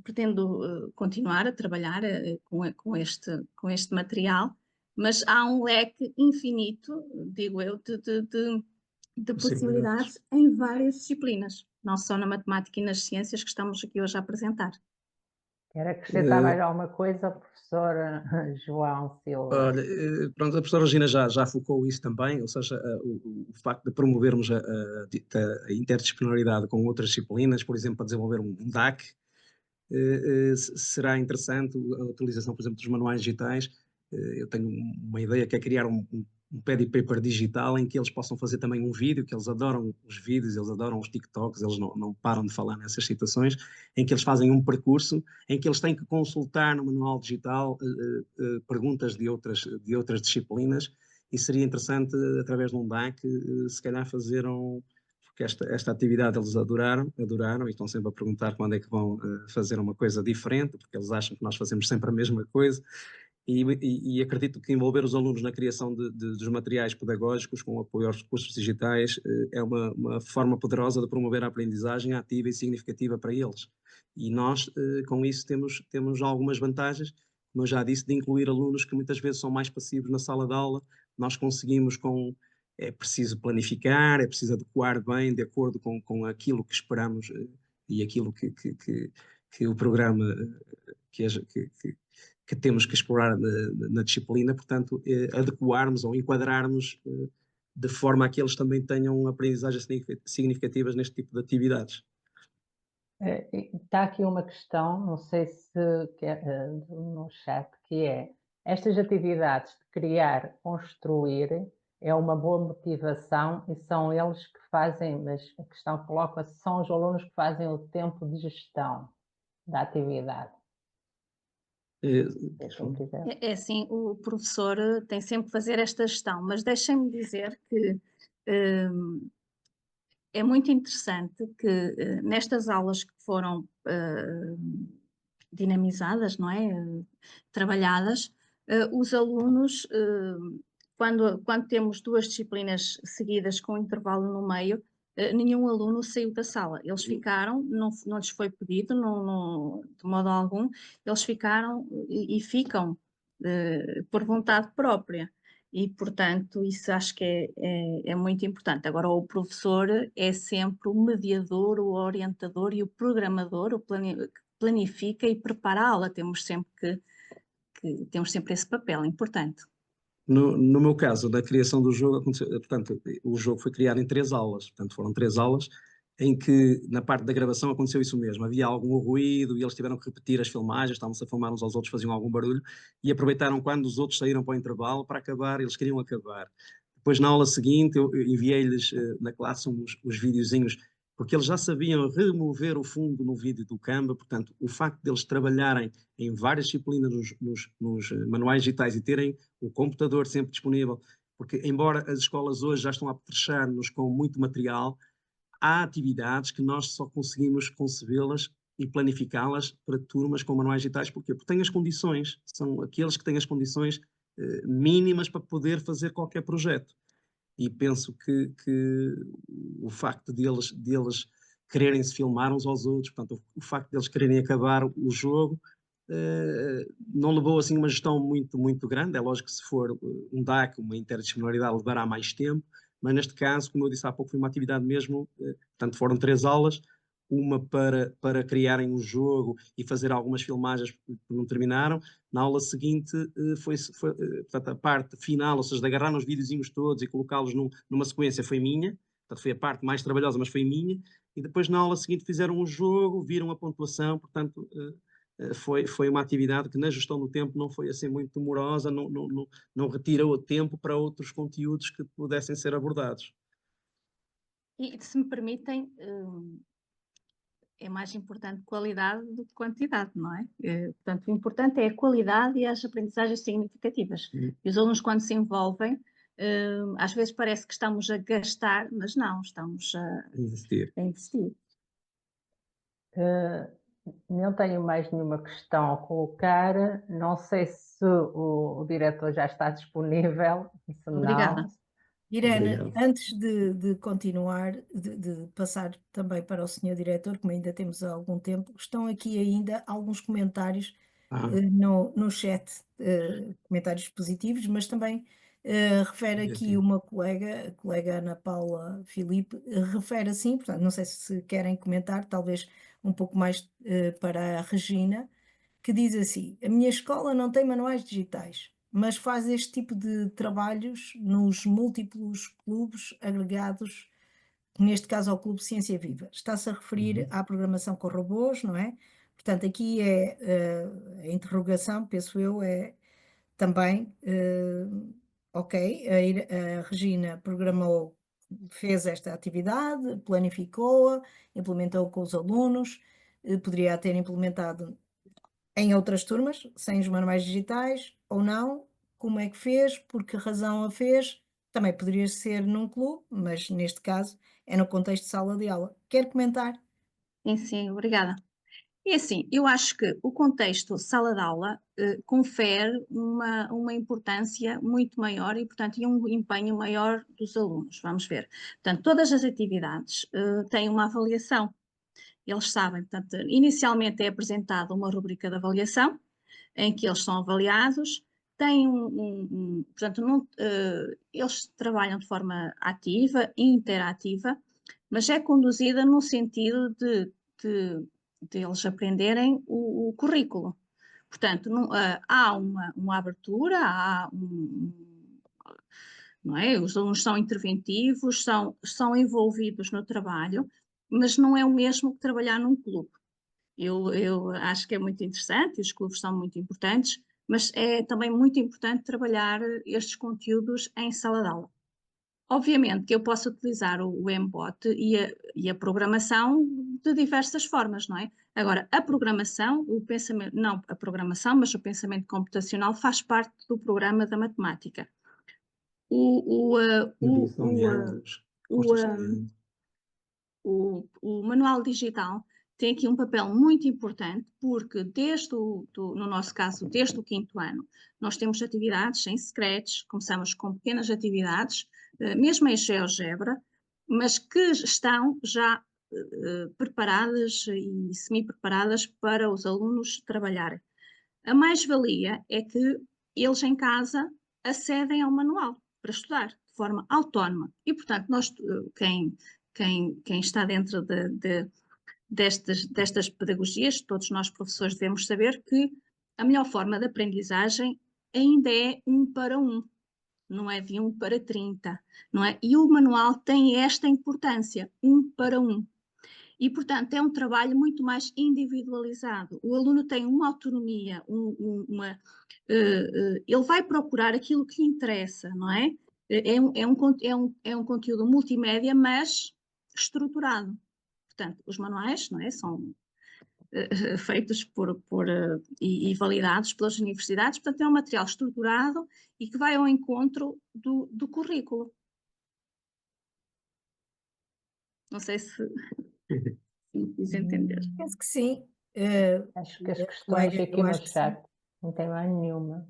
pretendo continuar a trabalhar com este material, mas há um leque infinito, digo eu, de possibilidades em várias disciplinas, não só na matemática e nas ciências que estamos aqui hoje a apresentar. Quer acrescentar mais alguma coisa, professor João Silva? Olha, pronto, a professora Regina já focou isso também, ou seja, o facto de promovermos a interdisciplinaridade com outras disciplinas, por exemplo, para desenvolver um DAC, será interessante a utilização, por exemplo, dos manuais digitais. Eu tenho uma ideia que é criar um pad paper digital em que eles possam fazer também um vídeo, que eles adoram os vídeos, eles adoram os TikToks, eles não param de falar nessas situações, em que eles fazem um percurso, em que eles têm que consultar no manual digital perguntas de outras disciplinas, e seria interessante, através de um DAC, se calhar fazer porque esta atividade eles adoraram e estão sempre a perguntar quando é que vão fazer uma coisa diferente, porque eles acham que nós fazemos sempre a mesma coisa. E acredito que envolver os alunos na criação dos materiais pedagógicos com apoio aos recursos digitais é uma forma poderosa de promover a aprendizagem ativa e significativa para eles. E nós, com isso, temos algumas vantagens, como eu já disse, de incluir alunos que muitas vezes são mais passivos na sala de aula. Nós conseguimos é preciso planificar, é preciso adequar bem de acordo com aquilo que esperamos e aquilo que o programa que temos que explorar na disciplina, portanto, adequarmos ou enquadrarmos de forma a que eles também tenham aprendizagens significativas neste tipo de atividades. Está aqui uma questão, não sei se no chat, que é: estas atividades de criar, construir, é uma boa motivação e são eles que fazem, mas a questão coloca-se, são os alunos que fazem o tempo de gestão da atividade. É assim, o professor tem sempre que fazer esta gestão, mas deixem-me dizer que é muito interessante que nestas aulas que foram dinamizadas, não é? Trabalhadas, os alunos, quando temos duas disciplinas seguidas com intervalo no meio, nenhum aluno saiu da sala. Eles ficaram, não lhes foi pedido de modo algum, eles ficaram e ficam por vontade própria. E, portanto, isso acho que é muito importante. Agora, o professor é sempre o mediador, o orientador e o programador, o que planifica e prepara a aula. Temos sempre esse papel importante. No meu caso, da criação do jogo, portanto, o jogo foi criado em 3 aulas, portanto, foram 3 aulas em que, na parte da gravação, aconteceu isso mesmo. Havia algum ruído e eles tiveram que repetir as filmagens, estavam-se a filmar uns aos outros, faziam algum barulho, e aproveitaram quando os outros saíram para o intervalo para acabar, eles queriam acabar. Depois, na aula seguinte, eu enviei-lhes na classe os videozinhos, porque eles já sabiam remover o fundo no vídeo do Canva. Portanto, o facto deles trabalharem em várias disciplinas nos manuais digitais e terem o computador sempre disponível, porque embora as escolas hoje já estão a apetrechar-nos com muito material, há atividades que nós só conseguimos concebê-las e planificá-las para turmas com manuais digitais. Porquê? Porque têm as condições, são aqueles que têm as condições mínimas para poder fazer qualquer projeto. E penso que o facto deles quererem se filmar uns aos outros, portanto, o facto deles quererem acabar o jogo, não levou assim uma gestão muito, muito grande. É lógico que se for um DAC, uma interdisciplinaridade, levará mais tempo, mas neste caso, como eu disse há pouco, foi uma atividade mesmo, portanto foram 3 aulas, uma para criarem um jogo e fazer algumas filmagens que não terminaram. Na aula seguinte foi portanto, a parte final, ou seja, de agarrar nos videozinhos todos e colocá-los numa sequência, foi minha, Portanto, foi a parte mais trabalhosa, mas foi minha. E depois, na aula seguinte, fizeram um jogo, viram a pontuação. Portanto, foi uma atividade que, na gestão do tempo, não foi assim muito demorosa, não retirou tempo para outros conteúdos que pudessem ser abordados. E, se me permitem, é mais importante qualidade do que quantidade, não é? Portanto, o importante é a qualidade e as aprendizagens significativas. E os alunos, quando se envolvem, às vezes parece que estamos a gastar, mas não, estamos a investir. Não tenho mais nenhuma questão a colocar. Não sei se o diretor já está disponível. Se Obrigada. não... Irene, Obrigado. antes de continuar, de passar também para o senhor diretor, como ainda temos algum tempo, estão aqui ainda alguns comentários no chat, comentários positivos, mas também refere aqui uma colega, a colega Ana Paula Filipe, refere assim, portanto, não sei se querem comentar, talvez um pouco mais para a Regina, que diz assim: a minha escola não tem manuais digitais, mas faz este tipo de trabalhos nos múltiplos clubes agregados, neste caso ao Clube Ciência Viva. Está-se a referir à programação com robôs, não é? Portanto, aqui é a interrogação, penso eu, é também, ok, a Regina programou, fez esta atividade, planificou-a, implementou com os alunos, poderia ter implementado em outras turmas, sem os manuais digitais, ou não, como é que fez, por que razão a fez, também poderia ser num clube, mas neste caso é no contexto de sala de aula. Quer comentar? Sim, obrigada. E assim, eu acho que o contexto sala de aula confere uma importância muito maior e, portanto, e um empenho maior dos alunos. Vamos ver. Portanto, todas as atividades têm uma avaliação. Eles sabem, portanto, inicialmente é apresentada uma rubrica de avaliação, em que eles são avaliados, têm portanto, eles trabalham de forma ativa e interativa, mas é conduzida no sentido de eles aprenderem o currículo. Portanto, há uma abertura, não é? Os alunos são interventivos, são envolvidos no trabalho, mas não é o mesmo que trabalhar num clube. Eu acho que é muito interessante, os clubes são muito importantes, mas é também muito importante trabalhar estes conteúdos em sala de aula. Obviamente que eu posso utilizar o MBOT e a programação de diversas formas, não é? Agora, a programação, o pensamento, não a programação, mas o pensamento computacional faz parte do programa da matemática. O manual digital tem aqui um papel muito importante, porque no nosso caso, desde o 5º ano, nós temos atividades em Scratch, começamos com pequenas atividades, mesmo em GeoGebra, mas que estão já preparadas e semi-preparadas para os alunos trabalharem. A mais-valia é que eles em casa acedem ao manual para estudar de forma autónoma e, portanto, quem está dentro destas pedagogias, todos nós professores devemos saber que a melhor forma de aprendizagem ainda é 1 para 1, não é de 1 para 30, não é? E o manual tem esta importância, 1 para 1. E, portanto, é um trabalho muito mais individualizado. O aluno tem uma autonomia, ele vai procurar aquilo que lhe interessa, não é? É um conteúdo multimédia, mas estruturado. Portanto, os manuais, não é? São feitos e validados pelas universidades, portanto, é um material estruturado e que vai ao encontro do currículo. Não sei se quis entender. Penso que sim. Acho que as questões aqui no chat não tem mais nenhuma.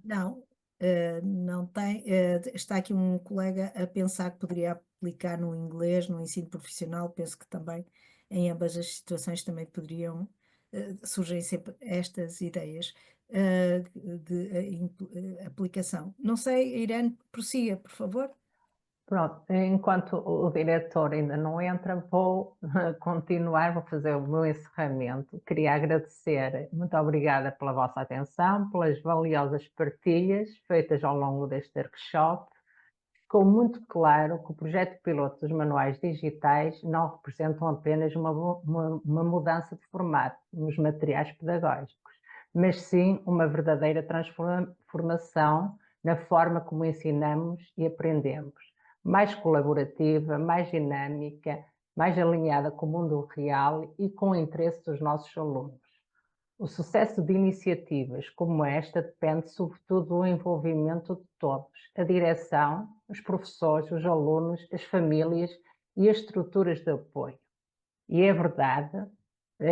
Não, não tem. Está aqui um colega a pensar que poderia aplicar no inglês, no ensino profissional. Penso que também em ambas as situações também poderiam surgem sempre estas ideias de aplicação. Não sei, Irene, prossiga, por favor. Pronto, enquanto o diretor ainda não entra, vou continuar, vou fazer o meu encerramento. Queria agradecer, muito obrigada pela vossa atenção, pelas valiosas partilhas feitas ao longo deste workshop. ficou muito claro que o projeto piloto dos manuais digitais não representam apenas uma mudança de formato nos materiais pedagógicos, mas sim uma verdadeira transformação na forma como ensinamos e aprendemos, mais colaborativa, mais dinâmica, mais alinhada com o mundo real e com o interesse dos nossos alunos. O sucesso de iniciativas como esta depende sobretudo do envolvimento de todos, a direção, os professores, os alunos, as famílias e as estruturas de apoio. E é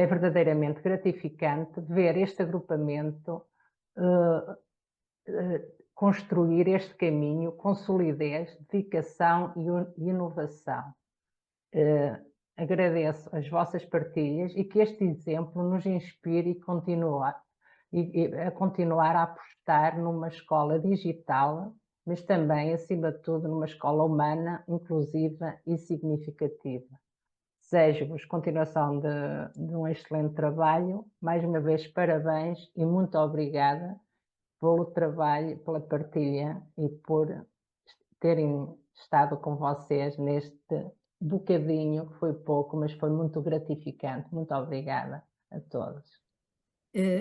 verdadeiramente gratificante ver este agrupamento construir este caminho com solidez, dedicação e inovação. Agradeço as vossas partilhas e que este exemplo nos inspire a continuar a apostar numa escola digital, mas também, acima de tudo, numa escola humana, inclusiva e significativa. Desejo-vos continuação de um excelente trabalho. Mais uma vez, parabéns e muito obrigada pelo trabalho, pela partilha e por terem estado com vocês neste bocadinho, que foi pouco, mas foi muito gratificante. Muito obrigada a todos.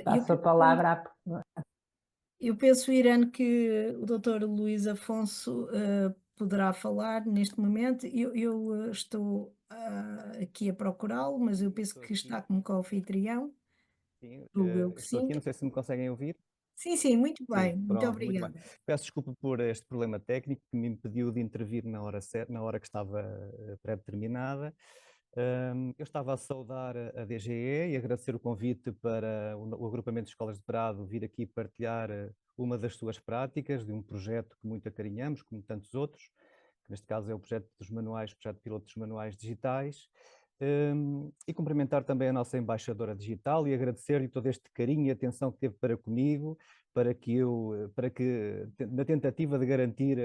Passo a palavra Eu penso, Irene, que o Dr. Luís Afonso poderá falar neste momento. Eu estou aqui a procurá-lo, mas eu penso que está como co-anfitrião. Sim, Eu que estou sim. aqui, não sei se me conseguem ouvir. Sim, muito bem, Sim, muito pronto, obrigada. muito bem. Peço desculpa por este problema técnico que me impediu de intervir na hora certa, na hora que estava pré-determinada. Eu estava a saudar a DGE e agradecer o convite para o agrupamento de escolas de Prado vir aqui partilhar uma das suas práticas de um projeto que muito acarinhamos, como tantos outros, que neste caso é o projeto piloto dos manuais digitais. E cumprimentar também a nossa embaixadora digital e agradecer-lhe todo este carinho e atenção que teve para comigo, para que na tentativa de garantir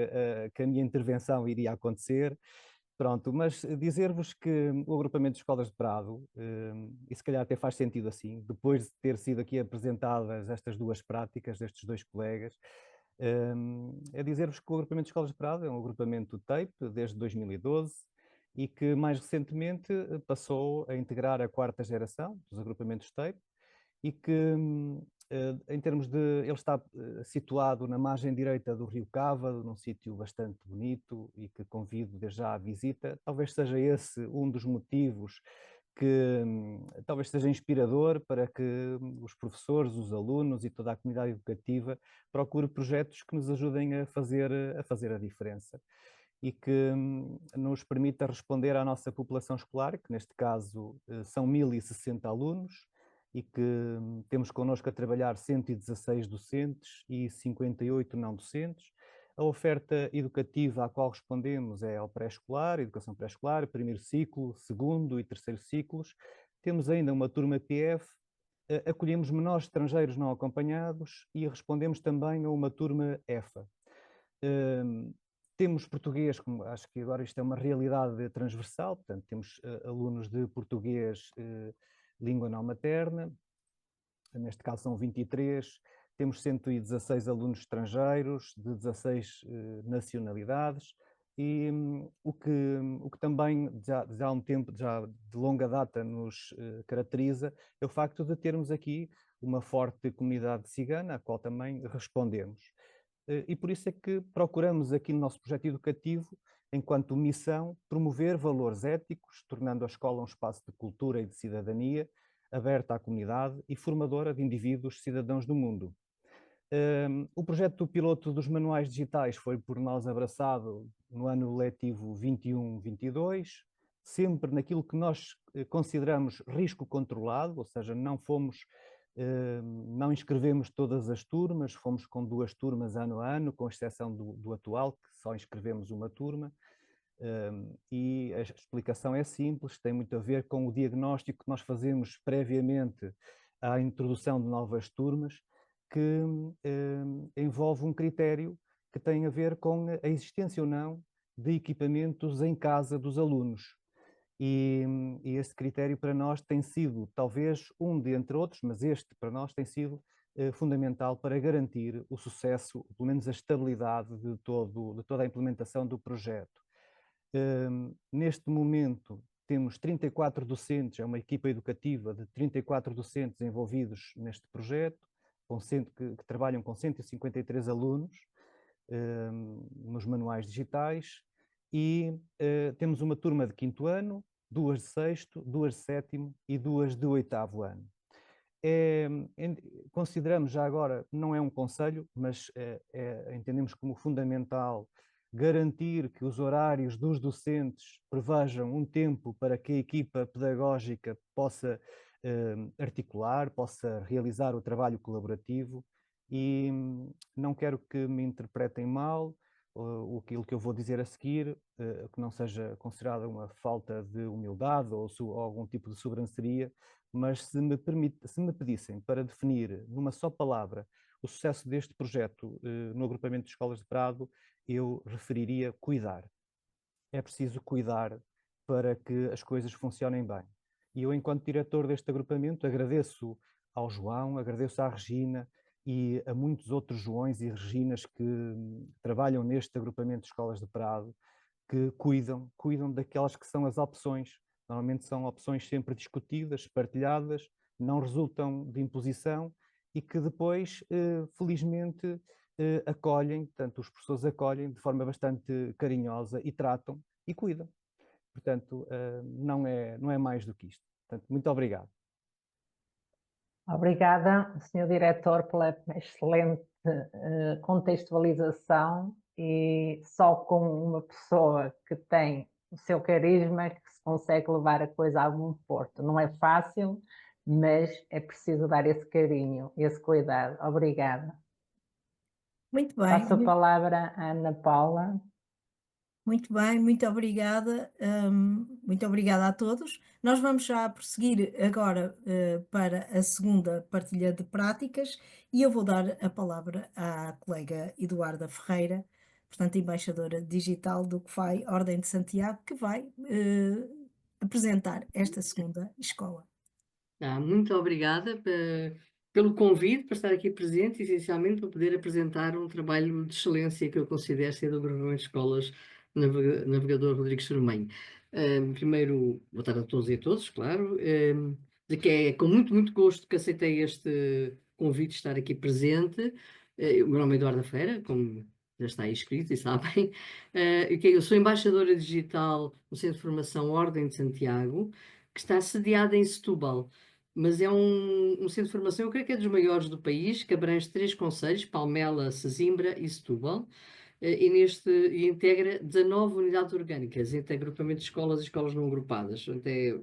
que a minha intervenção iria acontecer. Pronto, mas dizer-vos que o agrupamento de escolas de Prado, e se calhar até faz sentido assim, depois de ter sido aqui apresentadas estas duas práticas destes dois colegas, é dizer-vos que o agrupamento de escolas de Prado é um agrupamento TAPE desde 2012, e que mais recentemente passou a integrar a 4ª geração dos agrupamentos TAPE e que, em termos de... ele está situado na margem direita do Rio Cávado, num sítio bastante bonito e que convido desde já à visita. Talvez seja esse um dos motivos que talvez seja inspirador para que os professores, os alunos e toda a comunidade educativa procure projetos que nos ajudem a fazer a diferença e que nos permita responder à nossa população escolar, que neste caso são 1060 alunos, e que temos connosco a trabalhar 116 docentes e 58 não docentes. A oferta educativa à qual respondemos é ao pré-escolar, educação pré-escolar, primeiro ciclo, segundo e terceiro ciclos. Temos ainda uma turma PF, acolhemos menores estrangeiros não acompanhados e respondemos também a uma turma EFA. Temos português, como acho que agora isto é uma realidade transversal, portanto temos alunos de português língua não materna, neste caso são 23, temos 116 alunos estrangeiros de 16 nacionalidades e o que também já há um tempo, já de longa data nos caracteriza é o facto de termos aqui uma forte comunidade cigana, à qual também respondemos. E por isso é que procuramos aqui no nosso projeto educativo, enquanto missão, promover valores éticos, tornando a escola um espaço de cultura e de cidadania, aberta à comunidade e formadora de indivíduos cidadãos do mundo. O projeto piloto dos manuais digitais foi por nós abraçado no ano letivo 21-22, sempre naquilo que nós consideramos risco controlado, ou seja, não inscrevemos todas as turmas, fomos com 2 turmas ano a ano, com exceção do atual, que só inscrevemos uma turma. E a explicação é simples, tem muito a ver com o diagnóstico que nós fazemos previamente à introdução de novas turmas, que envolve um critério que tem a ver com a existência ou não de equipamentos em casa dos alunos. E esse critério para nós tem sido, talvez um de entre outros, mas este para nós tem sido fundamental para garantir o sucesso, pelo menos a estabilidade de toda a implementação do projeto. Neste momento temos 34 docentes, é uma equipa educativa de 34 docentes envolvidos neste projeto, que trabalham com 153 alunos nos manuais digitais, e temos uma turma de 5º ano, 2 de 6º, 2 de 7º e 2 de 8º ano. Consideramos já agora, não é um conselho, mas entendemos como fundamental garantir que os horários dos docentes prevejam um tempo para que a equipa pedagógica possa articular, possa realizar o trabalho colaborativo, e não quero que me interpretem mal aquilo que eu vou dizer a seguir, que não seja considerada uma falta de humildade ou algum tipo de sobranceria, mas se me pedissem para definir numa só palavra o sucesso deste projeto no agrupamento de escolas de Prado, eu referiria cuidar. É preciso cuidar para que as coisas funcionem bem. E eu, enquanto diretor deste agrupamento, agradeço ao João, agradeço à Regina e a muitos outros Joões e Reginas que trabalham neste agrupamento de escolas de Prado, que cuidam daquelas que são as opções. Normalmente são opções sempre discutidas, partilhadas, não resultam de imposição e que depois, felizmente, acolhem, portanto, os professores acolhem de forma bastante carinhosa e tratam e cuidam. Portanto, não é mais do que isto. Portanto, muito obrigado. Obrigada, Sr. Diretor, pela excelente contextualização, e só com uma pessoa que tem o seu carisma que se consegue levar a coisa a bom porto. Não é fácil, mas é preciso dar esse carinho, esse cuidado. Obrigada. Muito bem. Passo a palavra à Ana Paula. Muito bem, muito obrigada a todos. Nós vamos já prosseguir agora para a segunda partilha de práticas, e eu vou dar a palavra à colega Eduarda Ferreira, portanto, embaixadora digital do CFAI Ordem de Santiago, que vai apresentar esta segunda escola. Muito obrigada pelo convite para estar aqui presente, essencialmente para poder apresentar um trabalho de excelência que eu considero ser do agrupamento de escolas Navegador Rodrigues Sormanho. Primeiro, boa tarde a todos e a todos, claro, de que é com muito, muito gosto que aceitei este convite de estar aqui presente. O meu nome é Eduarda Ferreira, como já está aí escrito e sabem. Eu sou embaixadora digital no Centro de Formação Ordem de Santiago, que está sediada em Setúbal, mas é um centro de formação, eu creio que é dos maiores do país, que abrange 3 concelhos, Palmela, Sesimbra e Setúbal, e integra 19 unidades orgânicas, entre agrupamento de escolas e escolas não agrupadas. Portanto, é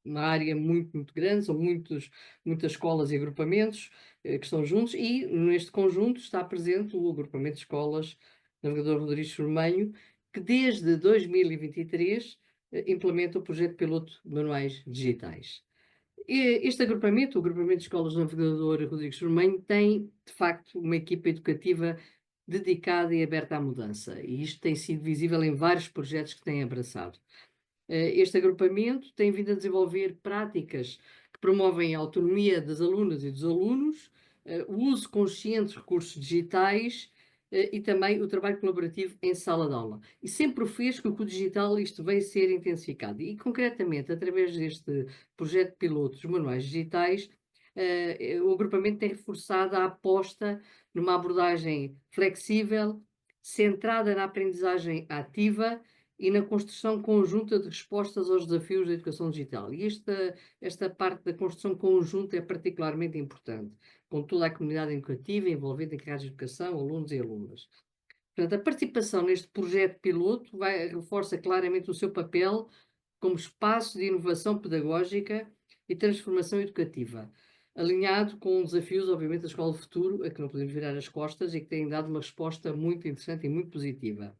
uma área muito, muito grande, são muitas escolas e agrupamentos que estão juntos, e neste conjunto está presente o agrupamento de escolas Navegador Rodrigues Sormanho, que desde 2023 implementa o projeto piloto de manuais digitais. Este agrupamento, o agrupamento de escolas Navegador Rodrigues Sormanho, tem de facto uma equipa educativa dedicada e aberta à mudança, e isto tem sido visível em vários projetos que tem abraçado. Este agrupamento tem vindo a desenvolver práticas que promovem a autonomia das alunas e dos alunos, o uso consciente de recursos digitais e também o trabalho colaborativo em sala de aula. E sempre o fez com que o digital isto vem ser intensificado. E concretamente, através deste projeto piloto dos manuais digitais, o agrupamento tem reforçado a aposta numa abordagem flexível, centrada na aprendizagem ativa e na construção conjunta de respostas aos desafios da educação digital. E esta parte da construção conjunta é particularmente importante, com toda a comunidade educativa envolvida em carreiras de educação, alunos e alunas. Portanto, a participação neste projeto piloto reforça claramente o seu papel como espaço de inovação pedagógica e transformação educativa, alinhado com desafios, obviamente, da Escola do Futuro, a que não podemos virar as costas e que têm dado uma resposta muito interessante e muito positiva.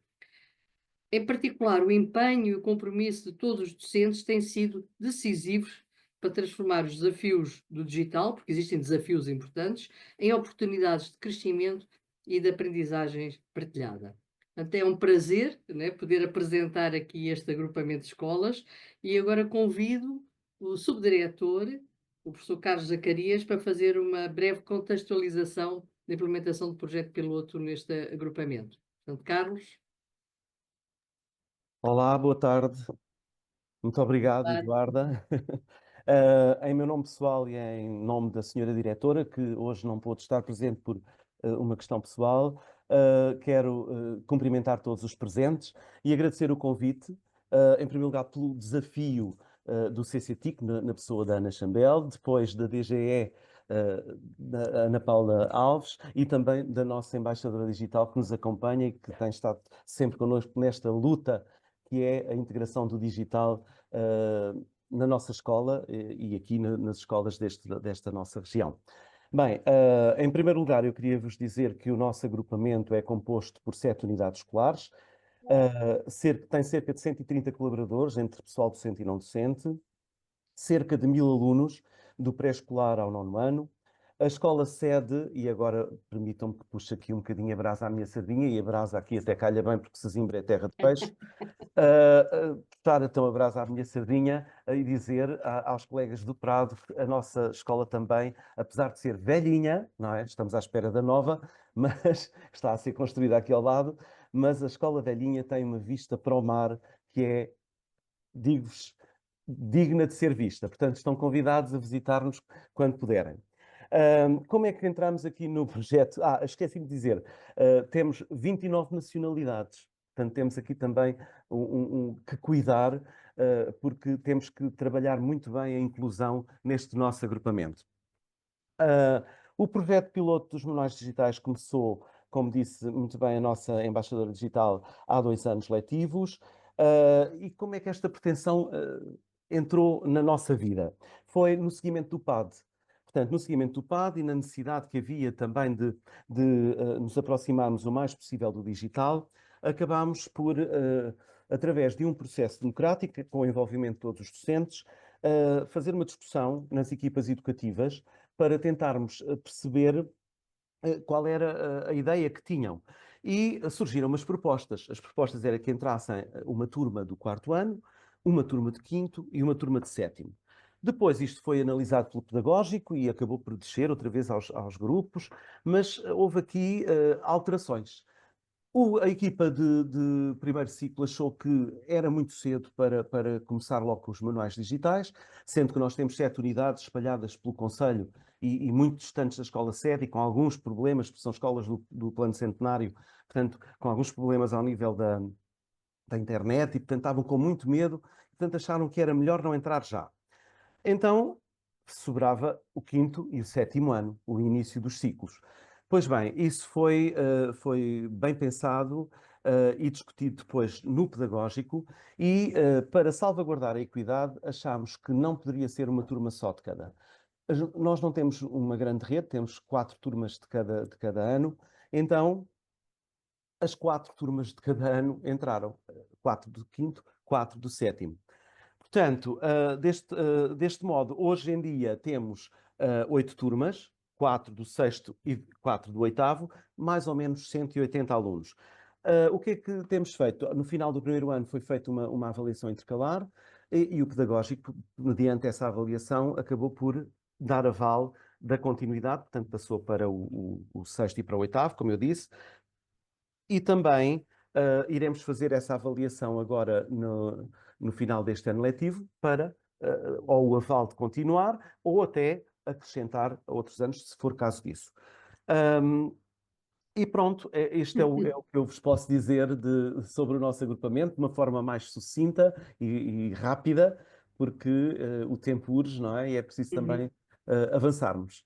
Em particular, o empenho e o compromisso de todos os docentes têm sido decisivos para transformar os desafios do digital, porque existem desafios importantes, em oportunidades de crescimento e de aprendizagem partilhada. Portanto, é um prazer, né, poder apresentar aqui este agrupamento de escolas, e agora convido o subdiretor o professor Carlos Zacarias para fazer uma breve contextualização da implementação do projeto piloto neste agrupamento. Portanto, Carlos. Olá, boa tarde. Muito obrigado, Eduarda. Em meu nome pessoal e em nome da senhora diretora, que hoje não pôde estar presente por uma questão pessoal, quero cumprimentar todos os presentes e agradecer o convite, em primeiro lugar pelo desafio do CCTIC, na pessoa da Ana Chambel, depois da DGE, da Ana Paula Alves, e também da nossa embaixadora digital que nos acompanha e que tem estado sempre connosco nesta luta, que é a integração do digital na nossa escola e aqui nas escolas desta nossa região. Bem, em primeiro lugar, eu queria vos dizer que o nosso agrupamento é composto por 7 unidades escolares, tem cerca de 130 colaboradores, entre pessoal docente e não docente, cerca de 1000 alunos, do pré-escolar ao 9º ano. A escola sede, e agora permitam-me que puxe aqui um bocadinho a brasa à minha sardinha, e a brasa aqui até calha bem, porque Sesimbra é terra de peixe, puxar então a brasa à minha sardinha e dizer aos colegas do Prado que a nossa escola também, apesar de ser velhinha, não é? Estamos à espera da nova, mas está a ser construída aqui ao lado, mas a escola velhinha tem uma vista para o mar que é, digo-vos, digna de ser vista. Portanto, estão convidados a visitar-nos quando puderem. Como é que entramos aqui no projeto? Esqueci-me de dizer, temos 29 nacionalidades. Portanto, temos aqui também que cuidar, porque temos que trabalhar muito bem a inclusão neste nosso agrupamento. O projeto piloto dos manuais digitais começou, como disse muito bem a nossa embaixadora digital, há 2 anos letivos. E como é que esta pretensão entrou na nossa vida? Foi no seguimento do PAD. Portanto, no seguimento do PAD e na necessidade que havia também de nos aproximarmos o mais possível do digital, acabámos por, através de um processo democrático, com o envolvimento de todos os docentes, fazer uma discussão nas equipas educativas para tentarmos perceber qual era a ideia que tinham. E surgiram umas propostas. As propostas era que entrassem uma turma do 4º ano, uma turma de 5º e uma turma de 7º. Depois isto foi analisado pelo pedagógico e acabou por descer outra vez aos grupos, mas houve aqui alterações. A equipa de primeiro ciclo achou que era muito cedo para começar logo com os manuais digitais, sendo que nós temos 7 unidades espalhadas pelo Conselho e muito distantes da escola sede e com alguns problemas, porque são escolas do Plano Centenário, portanto, com alguns problemas ao nível da internet e, portanto, estavam com muito medo, portanto, acharam que era melhor não entrar já. Então, sobrava o 5º e o 7º ano, o início dos ciclos. Pois bem, isso foi bem pensado e discutido depois no pedagógico e, para salvaguardar a equidade, achámos que não poderia ser uma turma só de cada. Nós não temos uma grande rede, temos 4 turmas de cada ano, então as 4 turmas de cada ano entraram, 4 do 5º, 4 do 7º. Portanto, deste modo, hoje em dia temos 8 turmas, 4 do 6º e 4 do 8º, mais ou menos 180 alunos. O que é que temos feito? No final do primeiro ano foi feita uma avaliação intercalar e o pedagógico, mediante essa avaliação, acabou por dar aval da continuidade, portanto passou para o 6º e para o 8º, como eu disse, e também iremos fazer essa avaliação agora no final deste ano letivo para ou o aval de continuar ou até acrescentar a outros anos, se for caso disso. E pronto, este é o que eu vos posso dizer sobre o nosso agrupamento, de uma forma mais sucinta e rápida, porque o tempo urge, não é? E é preciso também avançarmos.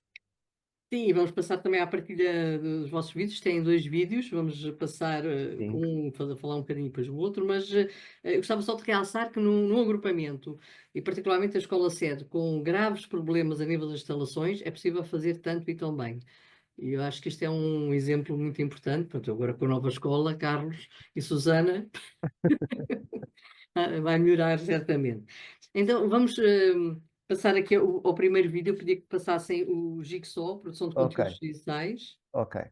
Sim, e vamos passar também à partilha dos vossos vídeos. Têm 2 vídeos, vamos passar falar um bocadinho depois do outro, mas gostava só de realçar que num agrupamento, e particularmente a escola sede, com graves problemas a nível das instalações, é possível fazer tanto e tão bem. E eu acho que isto é um exemplo muito importante. Portanto, agora com a nova escola, Carlos e Susana, vai melhorar certamente. Então, vamos passar aqui ao primeiro vídeo. Eu pedi que passassem o Jigsaw, produção de conteúdos digitais. Ok.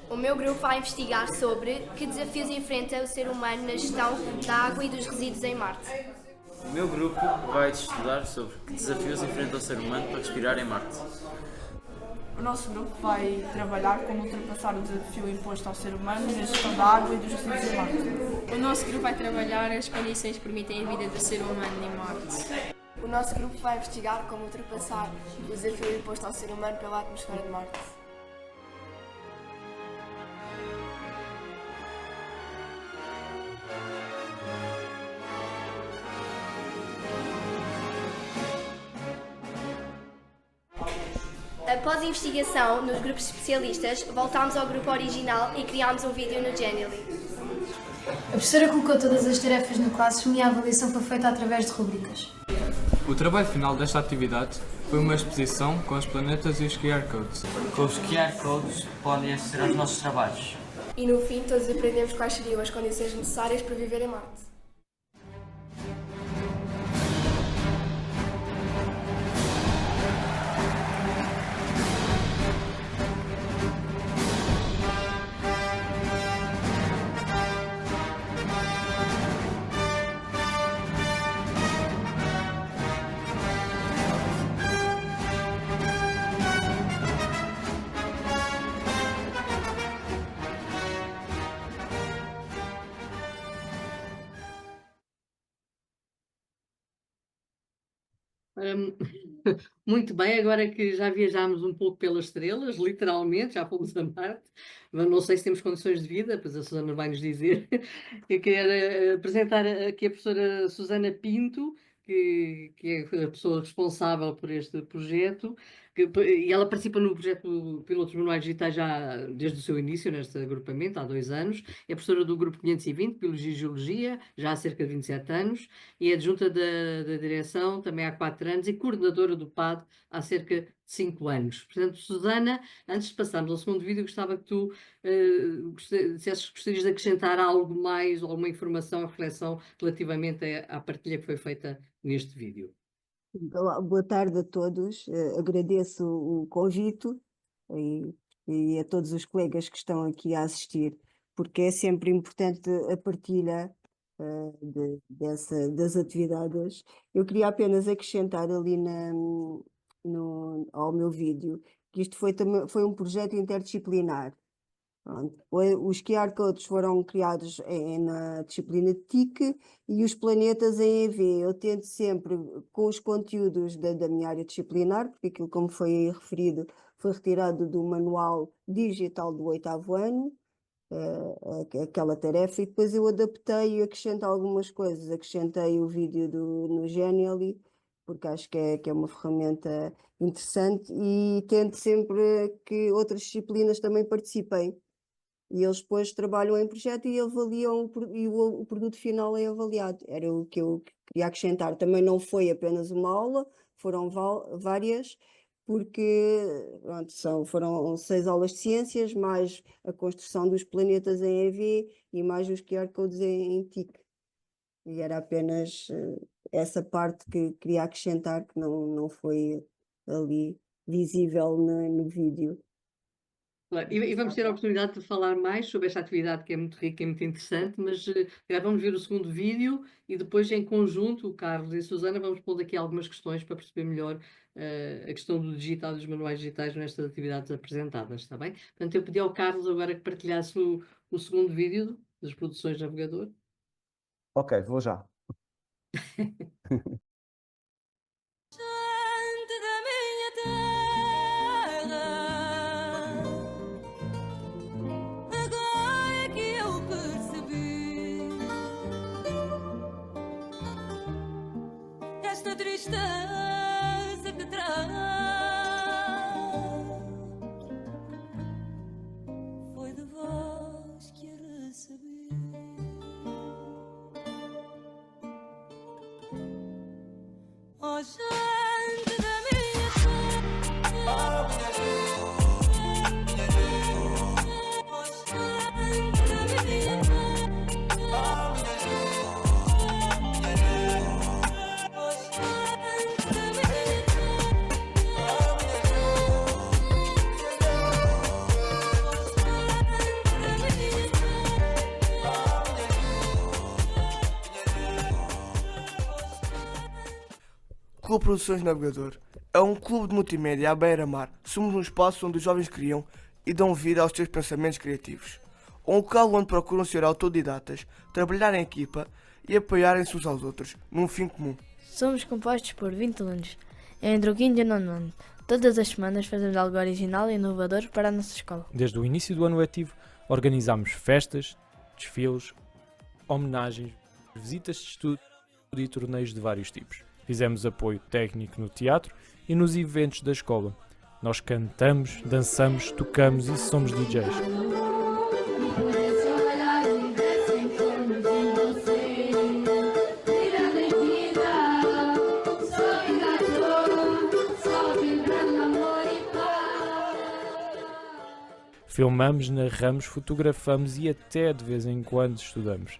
O meu grupo vai investigar sobre que desafios enfrenta o ser humano na gestão da água e dos resíduos em Marte. O meu grupo vai estudar sobre que desafios enfrenta o ser humano para respirar em Marte. O nosso grupo vai trabalhar como ultrapassar o desafio imposto ao ser humano na gestão da água e dos resíduos em Marte. O nosso grupo vai trabalhar as condições que permitem a vida do ser humano em Marte. O nosso grupo vai investigar como ultrapassar o desafio imposto ao ser humano pela atmosfera de Marte. Após a investigação nos grupos especialistas, voltámos ao grupo original e criámos um vídeo no Genially. A professora colocou todas as tarefas no Classroom e a avaliação foi feita através de rubricas. O trabalho final desta atividade foi uma exposição com os planetas e os QR Codes. Com os QR Codes podem aceder aos nossos trabalhos. E no fim todos aprendemos quais seriam as condições necessárias para viver em Marte. Muito bem, agora que já viajámos um pouco pelas estrelas, literalmente, já fomos a Marte, mas não sei se temos condições de vida, pois a Susana vai nos dizer. Eu quero apresentar aqui a professora Susana Pinto, que é a pessoa responsável por este projeto, e ela participa no projeto Pilotos Manuais Digitais já desde o seu início, neste agrupamento, há 2 anos. É professora do grupo 520, Biologia e Geologia, já há cerca de 27 anos, e é adjunta da direção também há 4 anos e coordenadora do PAD há cerca de 5 anos. Portanto, Susana, antes de passarmos ao segundo vídeo, gostava que tu dissesses que gostarias de acrescentar algo mais, alguma informação, reflexão relativamente à partilha que foi feita neste vídeo. Olá, boa tarde a todos, agradeço o convite e a todos os colegas que estão aqui a assistir, porque é sempre importante a partilha das atividades. Eu queria apenas acrescentar ali ao meu vídeo que isto foi um projeto interdisciplinar. Pronto. Os QR Codes foram criados na disciplina de TIC e os planetas em EV. Eu tento sempre, com os conteúdos da minha área disciplinar, porque aquilo, como foi referido, foi retirado do manual digital do 8º ano, aquela tarefa, e depois eu adaptei e acrescentei algumas coisas. Acrescentei o vídeo no Genially, porque acho que é uma ferramenta interessante, e tento sempre que outras disciplinas também participem. E eles depois trabalham em projeto e avaliam, e o produto final é avaliado. Era o que eu queria acrescentar. Também não foi apenas uma aula, foram várias, porque pronto, foram 6 aulas de ciências, mais a construção dos planetas em EV e mais os QR Codes em TIC. E era apenas essa parte que queria acrescentar, que não foi ali visível no vídeo. E vamos ter a oportunidade de falar mais sobre esta atividade que é muito rica e muito interessante, mas vamos ver o segundo vídeo e depois em conjunto, o Carlos e a Susana, vamos pôr aqui algumas questões para perceber melhor a questão do digital e dos manuais digitais nestas atividades apresentadas, está bem? Portanto, eu pedi ao Carlos agora que partilhasse o segundo vídeo das produções de navegador. Ok, vou já. Esta tristeza que traz foi de vós que a recebi. Oh, gente da minha terra, oh, gente da minha terra, oh, gente da minha terra. Clube Produções Navegador é um clube de multimédia à beira-mar. Somos um espaço onde os jovens criam e dão vida aos seus pensamentos criativos. Um local onde procuram ser autodidatas, trabalhar em equipa e apoiarem-se uns aos outros, num fim comum. Somos compostos por 20 alunos, entre o 5º e o 9º ano. Todas as semanas fazemos algo original e inovador para a nossa escola. Desde o início do ano letivo, organizamos festas, desfiles, homenagens, visitas de estudo e torneios de vários tipos. Fizemos apoio técnico no teatro e nos eventos da escola. Nós cantamos, dançamos, tocamos e somos DJs. Filmamos, narramos, fotografamos e até de vez em quando estudamos.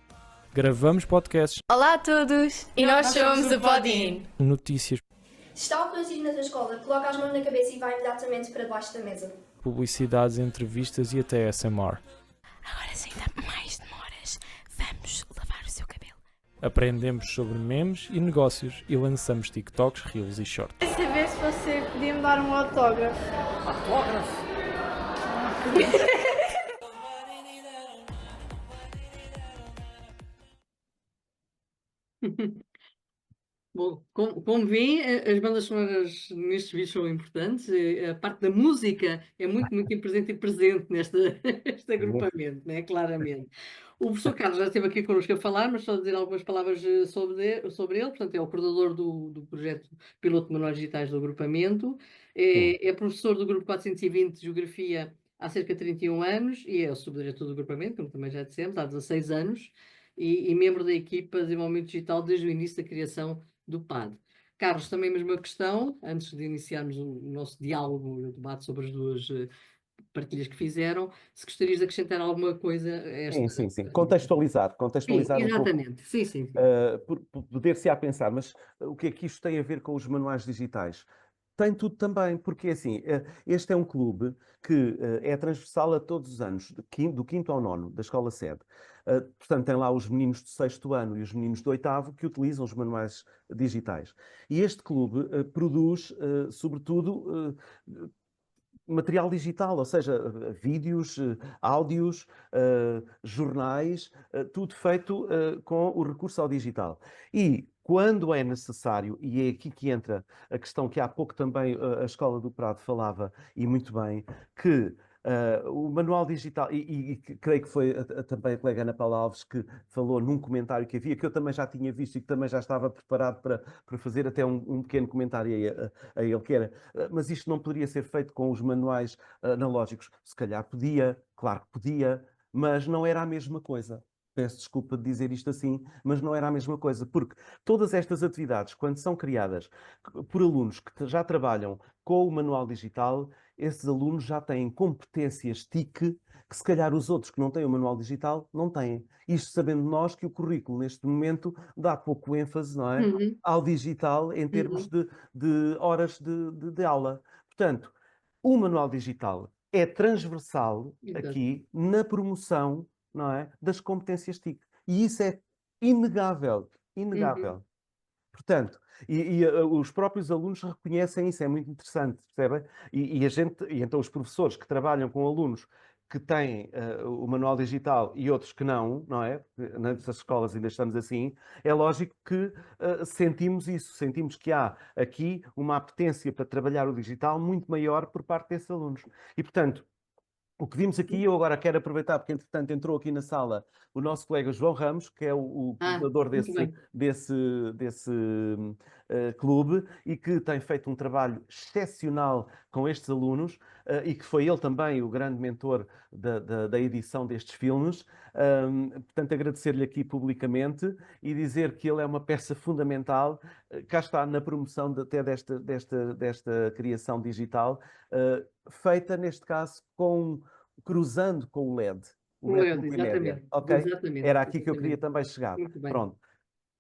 Gravamos podcasts. Olá a todos! E nós somos o Podin. Notícias. Se está um conhecido na tua escola, coloca as mãos na cabeça e vai imediatamente para debaixo da mesa. Publicidades, entrevistas e até SMR. Agora, sem dar mais demoras, vamos lavar o seu cabelo. Aprendemos sobre memes e negócios e lançamos TikToks, Reels e Shorts. Queria saber se você podia me dar um autógrafo. Autógrafo? Bom, como veem, as bandas sonoras nestes vídeos são importantes. A parte da música é muito presente neste agrupamento, né? Claramente. O professor Carlos já esteve aqui connosco a falar, mas só dizer algumas palavras sobre ele. Portanto, é o coordenador do projeto Piloto de Manuais Digitais do agrupamento. É professor do grupo 420 de Geografia há cerca de 31 anos e é o subdiretor do agrupamento, como também já dissemos, há 16 anos. E membro da equipa de desenvolvimento digital desde o início da criação do PAD. Carlos, também a mesma questão, antes de iniciarmos o nosso diálogo e o debate sobre as duas partilhas que fizeram, se gostarias de acrescentar alguma coisa a esta... Sim. Contextualizar sim, exatamente. Um pouco. Sim. Poder-se a pensar, mas o que é que isto tem a ver com os manuais digitais? Tem tudo também, porque assim, este é um clube que é transversal a todos os anos, do 5º ao 9º, da escola sede. Portanto, tem lá os meninos do 6º ano e os meninos do 8º que utilizam os manuais digitais. E este clube produz, sobretudo, material digital, ou seja, vídeos, áudios, jornais, tudo feito com o recurso ao digital. E quando é necessário, e é aqui que entra a questão que há pouco também a Escola do Prado falava, e muito bem, que o manual digital, e creio que foi também a colega Ana Paula Alves que falou num comentário que havia, que eu também já tinha visto e que também já estava preparado para fazer até um pequeno comentário a ele, que era, mas isto não poderia ser feito com os manuais analógicos? Se calhar podia, claro que podia, mas não era a mesma coisa. Peço desculpa de dizer isto assim, mas não era a mesma coisa, porque todas estas atividades, quando são criadas por alunos que já trabalham com o manual digital, esses alunos já têm competências TIC que se calhar os outros que não têm o manual digital não têm. Isto sabendo nós que o currículo neste momento dá pouco ênfase, não é? Ao digital em termos de horas de aula. Portanto, o manual digital é transversal aqui na promoção, não é, das competências TIC. E isso é inegável. Portanto, os próprios alunos reconhecem isso, é muito interessante, percebem? E então os professores que trabalham com alunos que têm o manual digital e outros que não é? Nessas escolas ainda estamos assim, é lógico que sentimos isso, sentimos que há aqui uma apetência para trabalhar o digital muito maior por parte desses alunos. E, portanto, o que vimos aqui, eu agora quero aproveitar, porque entretanto entrou aqui na sala o nosso colega João Ramos, que é o coordenador desse clube e que tem feito um trabalho excepcional com estes alunos e que foi ele também o grande mentor da edição destes filmes. Portanto, agradecer-lhe aqui publicamente e dizer que ele é uma peça fundamental, cá está na promoção até desta criação digital, feita neste caso cruzando com o LED. O LED multimédia, ok? Exatamente. Era aqui que eu queria também chegar. Pronto.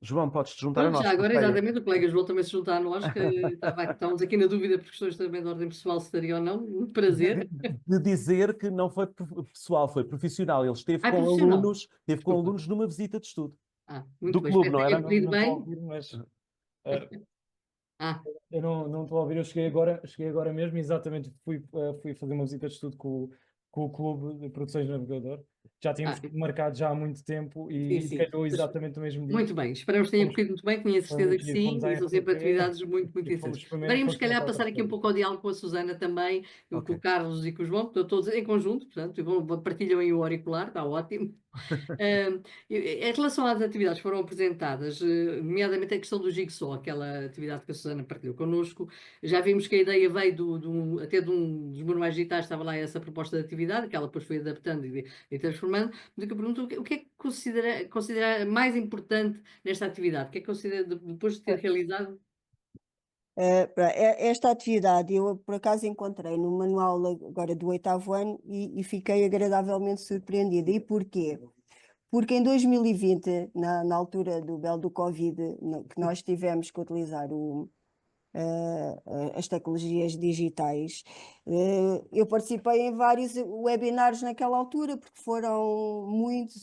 João, podes-te juntar a nós. Já agora, exatamente, o colega João também se juntar a nós, que estávamos aqui na dúvida por questões também de ordem pessoal, se estaria ou não. Um prazer. De dizer que não foi pessoal, foi profissional. Ele esteve com alunos numa visita de estudo. Muito do clube, não era? Não, mas... Ah, Eu não estou a ouvir, eu cheguei agora mesmo, exatamente, fui fazer uma visita de estudo com o Clube de Produções de Navegador. Já tínhamos ah, marcado já há muito tempo sim, e sim. calhou exatamente no mesmo dia. Muito bem, esperamos que tenha Fomos, corrido muito bem, tenho a foi certeza muito que giro, sim, fomos à e são sempre RTP atividades muito, muito e fomos interessantes. Agora íamos, se calhar, experimentar passar outras aqui um coisas. pouco ao diálogo com a Susana também, com Ok. o Carlos e com o João, que todos em conjunto, portanto, partilham aí o auricular, está ótimo. Em relação às atividades que foram apresentadas, nomeadamente a questão do Jigsaw, aquela atividade que a Susana partilhou connosco, já vimos que a ideia veio até de um dos manuais digitais, estava lá essa proposta de atividade, que ela depois foi adaptando e transformando. Mas eu pergunto, o que é que considera mais importante nesta atividade? O que é que considera, depois de ter realizado? Esta atividade eu por acaso encontrei no manual agora do 8º ano e fiquei agradavelmente surpreendida. E porquê? Porque em 2020, na altura do belo do Covid, que nós tivemos que utilizar as tecnologias digitais, eu participei em vários webinars naquela altura, porque foram muitos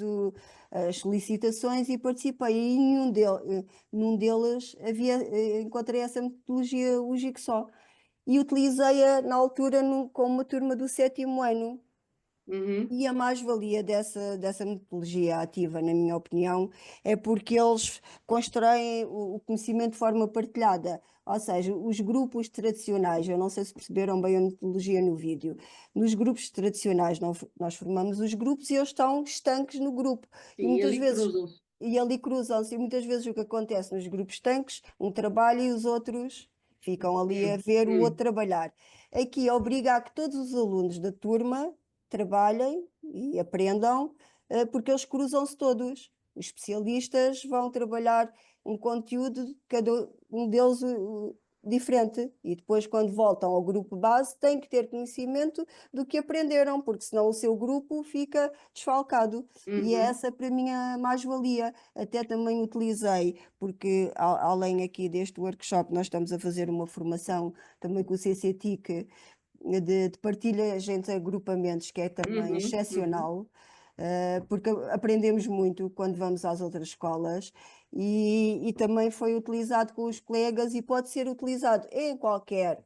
as solicitações e participei. E em num deles encontrei essa metodologia, o Jigsaw, e utilizei-a na altura com uma turma do 7º ano. E a mais-valia dessa metodologia ativa, na minha opinião, é porque eles constroem o conhecimento de forma partilhada. Ou seja, os grupos tradicionais, eu não sei se perceberam bem a metodologia no vídeo, nos grupos tradicionais nós formamos os grupos e eles estão estanques no grupo. E Sim, muitas ali vezes. cruzam-se. E ali cruzam-se, e muitas vezes o que acontece nos grupos estanques, um trabalha e os outros ficam ali a ver o outro trabalhar. Aqui obriga a que todos os alunos da turma trabalhem e aprendam, porque eles cruzam-se todos. Os especialistas vão trabalhar um conteúdo, cada um deles diferente, e depois, quando voltam ao grupo base, têm que ter conhecimento do que aprenderam, porque senão o seu grupo fica desfalcado. E é essa, para mim, a mais-valia. Até também utilizei, porque além aqui deste workshop, nós estamos a fazer uma formação também com o CCTIC, de partilhas entre agrupamentos, que é também excepcional, porque aprendemos muito quando vamos às outras escolas e também foi utilizado com os colegas e pode ser utilizado em qualquer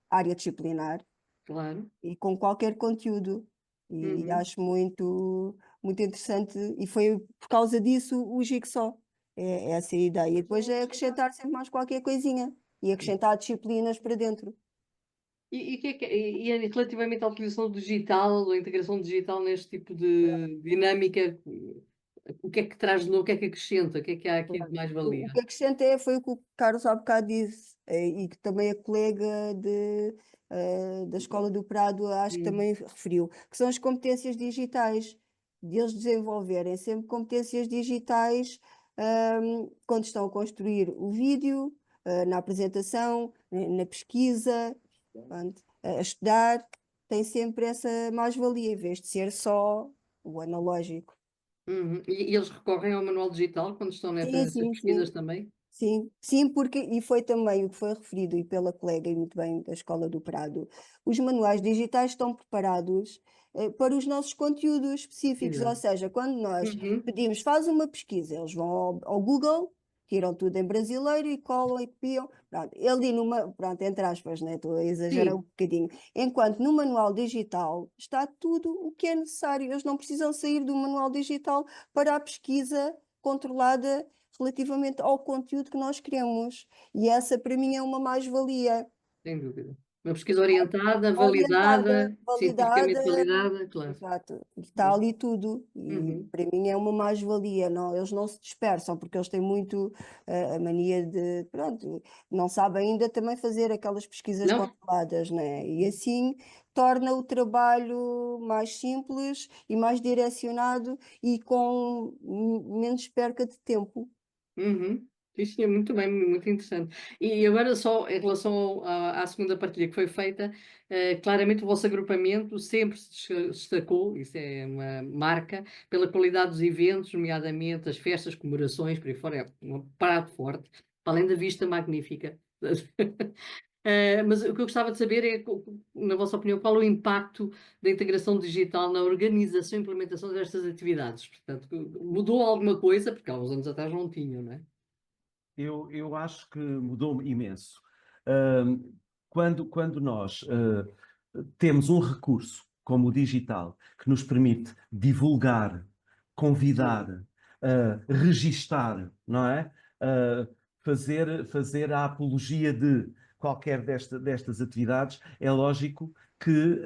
área disciplinar. Claro. E com qualquer conteúdo. E acho muito interessante, e foi por causa disso o Jigsaw. É essa a ideia. E depois é acrescentar sempre mais qualquer coisinha e acrescentar disciplinas para dentro. E relativamente à utilização digital, a integração digital neste tipo de dinâmica, o que é que traz de novo, o que é que acrescenta, o que é que há aqui de mais-valia? O que acrescenta foi o que o Carlos há bocado disse, e que também a colega da Escola do Prado acho que também referiu, que são as competências digitais, de eles desenvolverem sempre competências digitais, quando estão a construir o vídeo, na apresentação, na pesquisa, pronto, a estudar, tem sempre essa mais-valia, em vez de ser só o analógico. E eles recorrem ao manual digital quando estão nessas pesquisas também? Sim, porque, e foi também o que foi referido e pela colega, e muito bem, da Escola do Prado, os manuais digitais estão preparados para os nossos conteúdos específicos, ou seja, quando nós pedimos, faz uma pesquisa, eles vão ao Google, tiram tudo em brasileiro e colam e copiam, pronto, ali pronto, entre aspas, né, estou a exagerar um bocadinho, enquanto no manual digital está tudo o que é necessário, eles não precisam sair do manual digital para a pesquisa controlada relativamente ao conteúdo que nós queremos. E essa, para mim, é uma mais-valia. Sem dúvida. Uma pesquisa orientada, validada, cientificamente validada, claro. Exato. Está ali tudo. E para mim é uma mais-valia. Eles não se dispersam, porque eles têm muito a mania de, pronto, não sabem ainda também fazer aquelas pesquisas controladas, né? E assim torna o trabalho mais simples e mais direcionado e com menos perca de tempo. Sim, é muito bem, muito interessante. E agora só em relação à segunda partilha que foi feita, claramente o vosso agrupamento sempre se destacou, isso é uma marca, pela qualidade dos eventos, nomeadamente as festas, comemorações, por aí fora, é um prato forte, para além da vista magnífica. Mas o que eu gostava de saber é, na vossa opinião, qual o impacto da integração digital na organização e implementação destas atividades? Portanto, mudou alguma coisa, porque há uns anos atrás não tinham, não é? eu acho que mudou imenso. Quando nós temos um recurso como o digital que nos permite divulgar, convidar, registar, não é? Fazer a apologia de qualquer destas atividades, é lógico que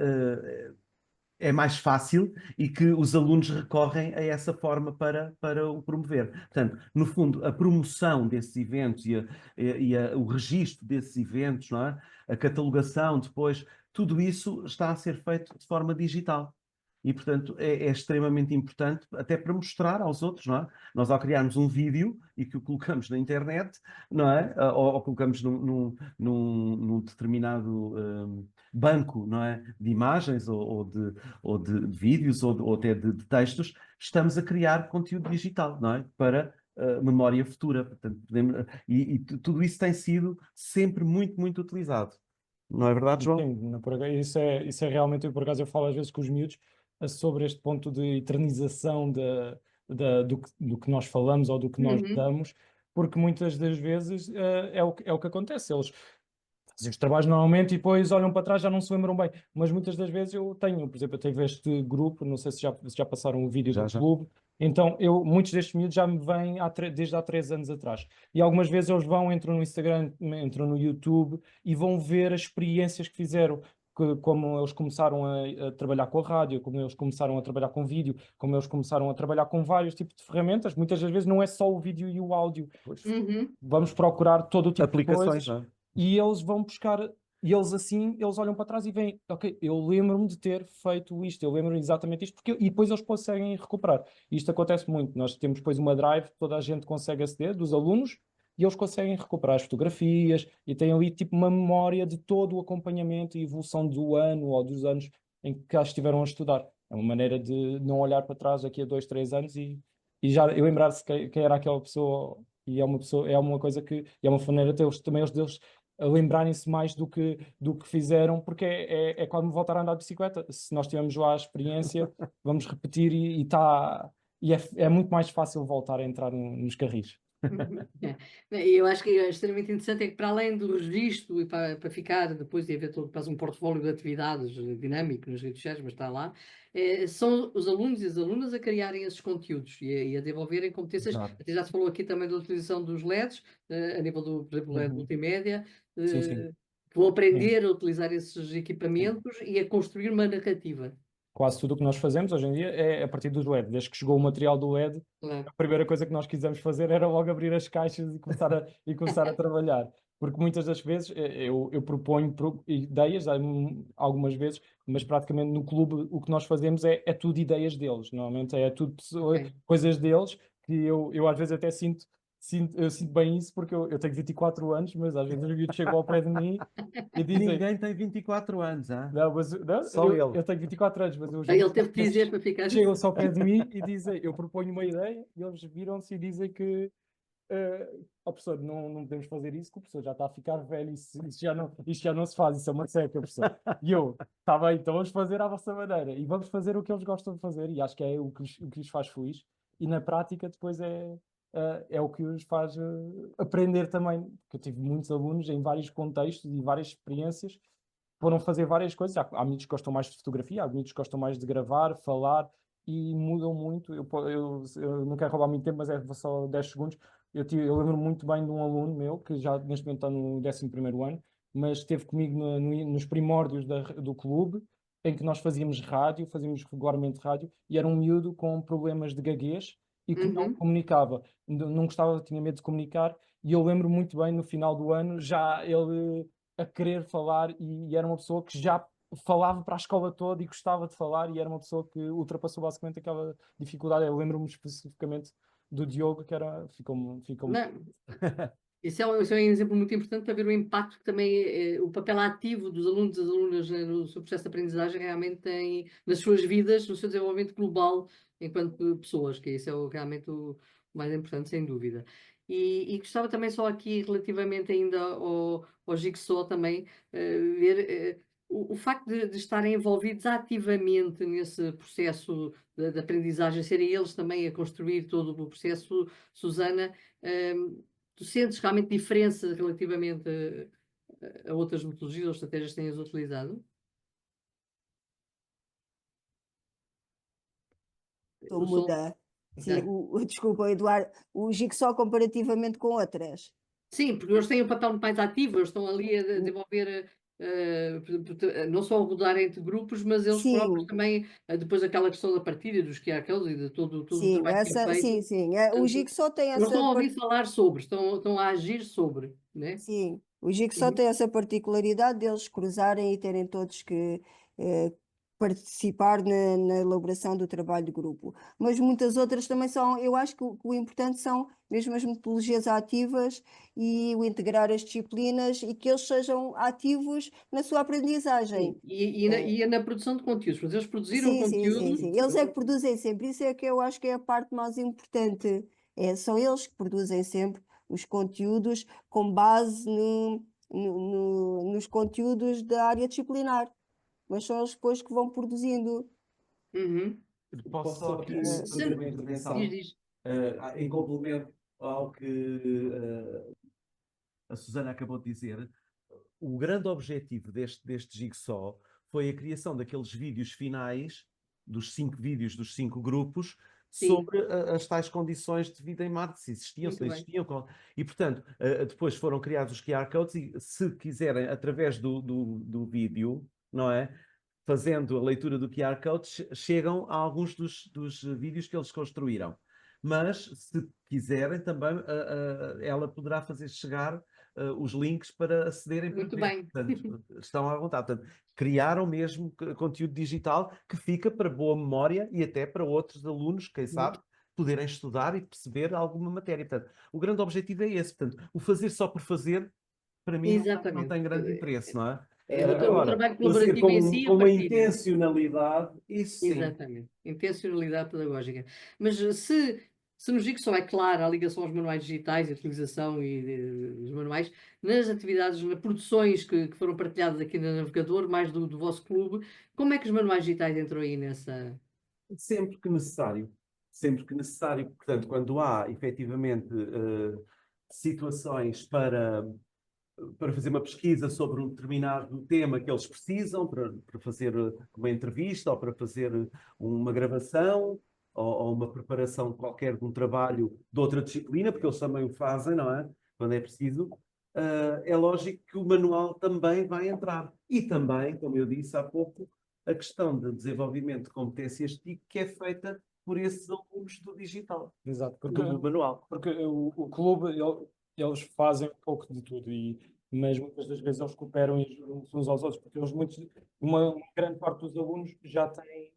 é mais fácil e que os alunos recorrem a essa forma para o promover. Portanto, no fundo, a promoção desses eventos o registro desses eventos, não é? A catalogação depois, tudo isso está a ser feito de forma digital. E, portanto, é extremamente importante até para mostrar aos outros, não é? Nós, ao criarmos um vídeo e que o colocamos na internet, não é? Ou colocamos num determinado banco, não é? De imagens ou de vídeos ou até de textos, estamos a criar conteúdo digital, não é? Para memória futura. Portanto, tudo isso tem sido sempre muito, muito utilizado. Não é verdade, João? Sim, isso é realmente, por acaso eu falo às vezes com os miúdos sobre este ponto de eternização do que nós falamos ou do que nós damos, porque muitas das vezes é o que acontece. Eles fazem os trabalhos normalmente e depois olham para trás, já não se lembram bem. Mas muitas das vezes por exemplo, eu tive este grupo, não sei se já passaram o vídeo do clube, então muitos destes miúdos já me vêm desde há 3 anos atrás. E algumas vezes eles entram no Instagram, entram no YouTube e vão ver as experiências que fizeram. Como eles começaram a trabalhar com a rádio, como eles começaram a trabalhar com vídeo, como eles começaram a trabalhar com vários tipos de ferramentas. Muitas das vezes não é só o vídeo e o áudio. Vamos procurar todo o tipo de coisas e eles vão buscar, e eles olham para trás e veem, ok, eu lembro-me de ter feito isto, eu lembro-me exatamente isto, e depois eles conseguem recuperar. Isto acontece muito. Nós temos depois uma drive, toda a gente consegue aceder, dos alunos, e eles conseguem recuperar as fotografias e têm ali tipo uma memória de todo o acompanhamento e evolução do ano ou dos anos em que cá estiveram a estudar. É uma maneira de não olhar para trás daqui a 2, 3 anos e já lembrar-se quem era aquela pessoa. E é uma coisa que é uma maneira deles a lembrarem-se mais do que fizeram, porque é quando voltar a andar de bicicleta. Se nós tivermos lá a experiência, vamos repetir e é muito mais fácil voltar a entrar nos carris. Eu acho que é extremamente interessante é que, para além do registro e para ficar depois de haver um portfólio de atividades dinâmico nas redes sociais, mas está lá, são os alunos e as alunas a criarem esses conteúdos e a desenvolverem competências. Até já se falou aqui também da utilização dos LEDs, a nível do, por exemplo, LED multimédia. Vão aprender a utilizar esses equipamentos e a construir uma narrativa. Quase tudo o que nós fazemos hoje em dia é a partir dos LED. Desde que chegou o material do LED, a primeira coisa que nós quisemos fazer era logo abrir as caixas e começar a trabalhar. Porque muitas das vezes eu proponho ideias, algumas vezes, mas praticamente no clube o que nós fazemos é tudo ideias deles. Normalmente é tudo coisas deles que eu às vezes até sinto bem isso, porque eu tenho 24 anos, mas às vezes os miúdos chegam ao pé de mim e dizem... Ninguém tem 24 anos, hein? Não, só eu tenho 24 anos, mas ele teve que dizer para ficar... Chegam-se ao pé de mim e dizem, eu proponho uma ideia e eles viram-se e dizem que professor, não podemos fazer isso, que o professor já está a ficar velho, isto já não se faz, isso é uma seca, professor. E eu, está bem, então vamos fazer à vossa maneira e vamos fazer o que eles gostam de fazer e acho que é o que lhes faz feliz e na prática depois é o que os faz aprender também, porque eu tive muitos alunos em vários contextos e várias experiências, foram fazer várias coisas. Há miúdos que gostam mais de fotografia, há miúdos que gostam mais de gravar, falar, e mudam muito. Eu não quero roubar muito tempo, mas é só 10 segundos. Eu lembro muito bem de um aluno meu, que já neste momento está no 11º ano, mas esteve comigo nos primórdios do clube, em que nós fazíamos regularmente rádio, e era um miúdo com problemas de gaguez, e que não comunicava, não gostava, tinha medo de comunicar, e eu lembro muito bem, no final do ano, já ele a querer falar, e era uma pessoa que já falava para a escola toda e gostava de falar, e era uma pessoa que ultrapassou basicamente aquela dificuldade. Eu lembro-me especificamente do Diogo, que ficou Isso é um exemplo muito importante para ver o impacto que também o papel ativo dos alunos e das alunas no seu processo de aprendizagem realmente tem nas suas vidas, no seu desenvolvimento global enquanto pessoas, que isso é realmente o mais importante, sem dúvida. E gostava também só aqui, relativamente ainda ao Jigsaw também, ver o facto de estarem envolvidos ativamente nesse processo de aprendizagem, serem eles também a construir todo o processo, Susana, Tu sentes realmente diferença relativamente a outras metodologias ou estratégias que tenhas utilizado? Estou O som. muda. Sim, Ok. desculpa, Eduardo, o Jigsaw comparativamente com outras. Sim, porque eles têm um papel muito mais ativo, eles estão ali a desenvolver, não só a rodar entre grupos, mas eles próprios Sim, também, depois daquela questão da partilha dos QR codes e de todo o sim, trabalho que é feito, sim, sim. O Jigsaw tem eles estão essa a ouvir falar sobre, estão a agir sobre, né? Sim, o Jigsaw tem essa particularidade deles cruzarem e terem todos que participar na elaboração do trabalho de grupo. Mas muitas outras também são, eu acho que o importante são mesmo as metodologias ativas e o integrar as disciplinas e que eles sejam ativos na sua aprendizagem. Sim, e na produção de conteúdos, mas eles produziram Sim, sim, sim, conteúdos. sim. Eles é que produzem sempre, isso é que eu acho que é a parte mais importante. São eles que produzem sempre os conteúdos com base nos conteúdos da área disciplinar, mas são eles depois que vão produzindo. Uhum. Posso só aqui Sim. fazer uma intervenção Diz. em complemento ao que a Susana acabou de dizer. O grande objetivo deste Jigsaw foi a criação daqueles vídeos finais, dos 5 vídeos dos 5 grupos, Sim. sobre as tais condições de vida em Marte, se existiam, Muito se não bem. existiam. E, portanto, depois foram criados os QR codes e, se quiserem, através do vídeo, não é? Fazendo a leitura do QR Code, chegam a alguns dos vídeos que eles construíram. Mas, se quiserem, também ela poderá fazer chegar os links para acederem Muito para ver. bem. Portanto, estão à vontade. Portanto, criaram mesmo conteúdo digital que fica para boa memória e até para outros alunos, quem sabe, poderem estudar e perceber alguma matéria. Portanto, o grande objetivo é esse. Portanto, o fazer só por fazer, para mim, não Exatamente. tem grande interesse, não é? O trabalho colaborativo fazer em si, com a uma partilha. intencionalidade, isso sim. Exatamente. Intencionalidade pedagógica. Mas se no Jigsaw é clara a ligação aos manuais digitais, a utilização dos manuais, nas atividades, nas produções que foram partilhadas aqui no Navegador, mais do vosso clube, como é que os manuais digitais entram aí nessa... Sempre que necessário. Sempre que necessário. Portanto, quando há efetivamente situações para fazer uma pesquisa sobre um determinado tema que eles precisam, para fazer uma entrevista ou para fazer uma gravação ou uma preparação qualquer de um trabalho de outra disciplina, porque eles também o fazem, não é? Quando é preciso, é lógico que o manual também vai entrar. E também, como eu disse há pouco, a questão de desenvolvimento de competências TIC que é feita por esses alunos do digital. Exato, do manual. Porque o clube, eles fazem um pouco de tudo, mas muitas das vezes eles cooperam e ajudam-se uns aos outros, porque uma grande parte dos alunos já têm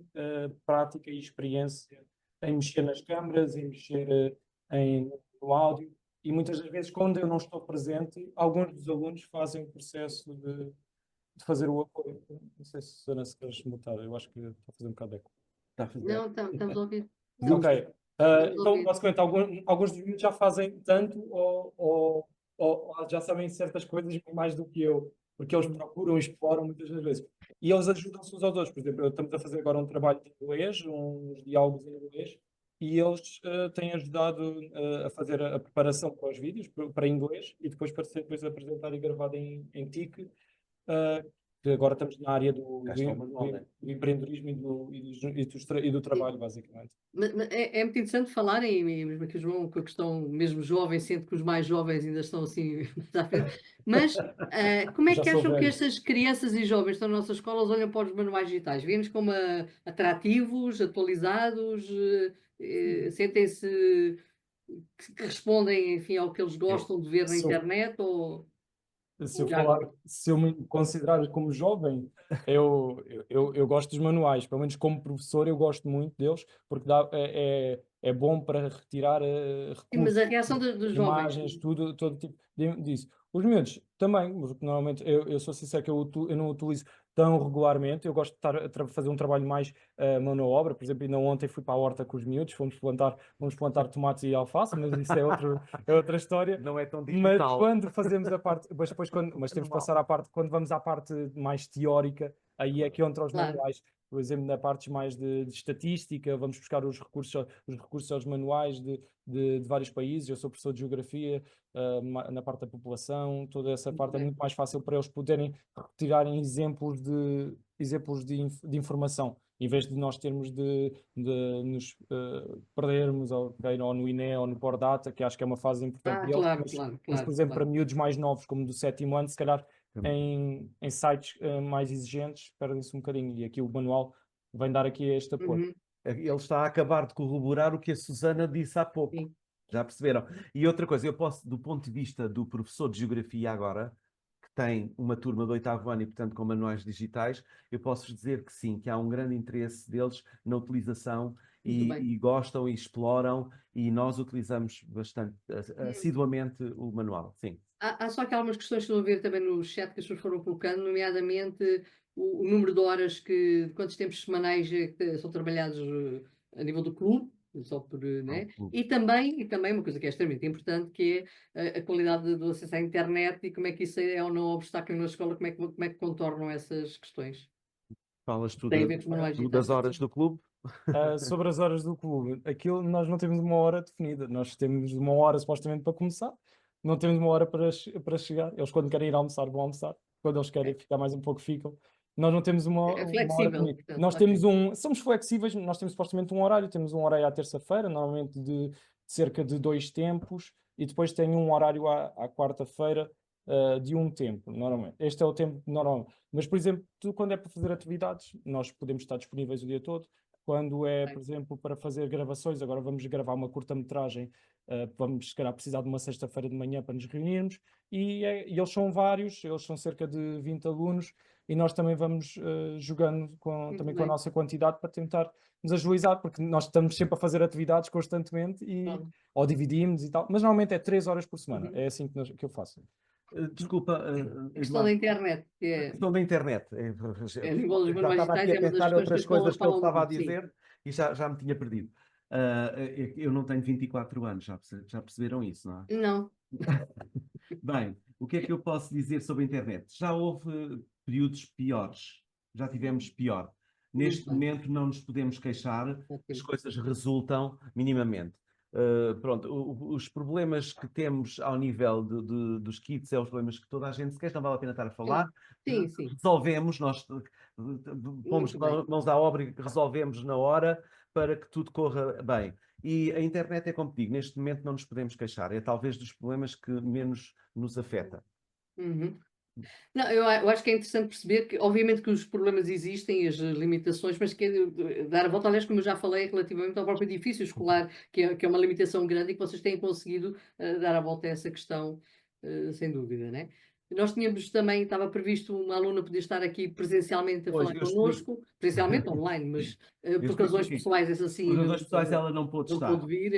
prática e experiência em mexer nas câmaras, em mexer no áudio, e muitas das vezes, quando eu não estou presente, alguns dos alunos fazem o processo de fazer o apoio. Não sei se a Susana se queres mutar, eu acho que está a fazer um bocado de eco. Está a fazer. Não, estamos a ouvir. Ok. Estamos a Então, ouvir. basicamente, alguns dos miúdos já fazem tanto ou já sabem certas coisas mais do que eu, porque eles procuram e exploram muitas das vezes. E eles ajudam-se uns aos outros. Por exemplo, estamos a fazer agora um trabalho de inglês, uns diálogos em inglês, e eles têm ajudado a fazer a preparação para os vídeos, para inglês, e depois para ser depois apresentado e gravado em TIC. Que agora estamos na área do empreendedorismo e do trabalho, basicamente. Mas é muito interessante falarem, mesmo aqui o João, com a questão mesmo jovem, sendo que os mais jovens ainda estão assim à frente. Mas como é Já que sou acham que velho. estas crianças e jovens que estão nas nossas escolas olham para os manuais digitais? Vêem-nos como atrativos, atualizados, sentem-se que respondem, enfim, ao que eles gostam de ver na Se eu- internet ou... Se eu me considerar como jovem, eu gosto dos manuais, pelo menos como professor eu gosto muito deles, porque é bom para retirar Sim, mas recursos, a reação dos jovens... imagens, todo tipo disso. Os miúdos também, porque normalmente eu sou sincero que eu não utilizo tão regularmente, eu gosto de estar a fazer um trabalho mais mão na obra. Por exemplo, ainda ontem fui para a horta com os miúdos, vamos plantar tomates e alface, mas isso é outra história. Não é tão Mas digital. quando fazemos a parte, mas depois mas temos que passar à parte, quando vamos à parte mais teórica, aí é que entram os Claro. manuais. por exemplo, na parte mais de estatística, vamos buscar os recursos aos manuais de vários países. Eu sou professor de geografia, na parte da população, toda essa parte é muito mais fácil para eles poderem retirarem exemplos de informação, em vez de nós termos de nos perdermos ou no INE ou no Pordata, que acho que é uma fase importante para eles, mas, por exemplo, para miúdos mais novos, como do 7º ano, se calhar em sites mais exigentes, perdem-se um bocadinho, e aqui o manual vem dar aqui este apoio. Ele está a acabar de corroborar o que a Susana disse há pouco. Sim. Já perceberam? E outra coisa, eu posso, do ponto de vista do professor de Geografia agora, que tem uma turma do 8º ano e, portanto, com manuais digitais, eu posso dizer que sim, que há um grande interesse deles na utilização e gostam e exploram, e nós utilizamos bastante, assiduamente o manual, sim. Há só aqui algumas questões que estão a ver também no chat que as pessoas foram colocando, nomeadamente o número de horas de quantos tempos semanais que são trabalhados a nível do clube, só por, né? E também uma coisa que é extremamente importante, que é a qualidade do acesso à internet e como é que isso é ou não um obstáculo na escola, como é que contornam essas questões. Falas tu Tem a ver com os manuais das digitais. horas do clube? Sobre as horas do clube, aquilo nós não temos uma hora definida, nós temos uma hora supostamente para começar, não temos uma hora para chegar. Eles, quando querem ir almoçar, vão almoçar, quando eles querem ficar mais um pouco, ficam. Nós não temos uma hora definida. Nós temos somos flexíveis, nós temos supostamente um horário, temos um horário à terça-feira, normalmente de cerca de 2 tempos, e depois tem um horário à quarta-feira, de um tempo, normalmente. Este é o tempo normal. Mas, por exemplo, quando é para fazer atividades, nós podemos estar disponíveis o dia todo. Quando é, por exemplo, para fazer gravações, agora vamos gravar uma curta-metragem, vamos, se calhar, precisar de uma sexta-feira de manhã para nos reunirmos, e eles são vários, eles são cerca de 20 alunos, e nós também vamos jogando com a nossa quantidade para tentar nos agilizar, porque nós estamos sempre a fazer atividades constantemente, ou dividimos e tal, mas normalmente é 3 horas por semana, é assim que eu faço. Desculpa, a questão da internet. A questão da internet. A nível dos Já manuais estava aqui a digitais pensar é uma das outras coisas coisas que ele estava a sim. dizer e já me tinha perdido. Eu não tenho 24 anos, já perceberam isso, não é? Não. Bem, o que é que eu posso dizer sobre a internet? Já houve períodos piores, já tivemos pior. Neste momento não nos podemos queixar, as coisas resultam minimamente. Pronto, os problemas que temos ao nível dos kits é os problemas que toda a gente se queixa, não vale a pena estar a falar. Sim, sim. Resolvemos, nós pomos mãos à obra e resolvemos na hora para que tudo corra bem. E a internet é como digo, neste momento não nos podemos queixar, é talvez dos problemas que menos nos afeta. Não, eu acho que é interessante perceber que, obviamente, que os problemas existem, as limitações, mas que dar a volta, aliás, como eu já falei, relativamente ao próprio edifício escolar, que é uma limitação grande e que vocês têm conseguido dar a volta a essa questão, sem dúvida, né? Nós tínhamos também, estava previsto uma aluna poder estar aqui presencialmente a falar connosco, presencialmente online, mas por razões pessoais, essa sim. Por razões pessois ela não pôde estar. Não pôde vir,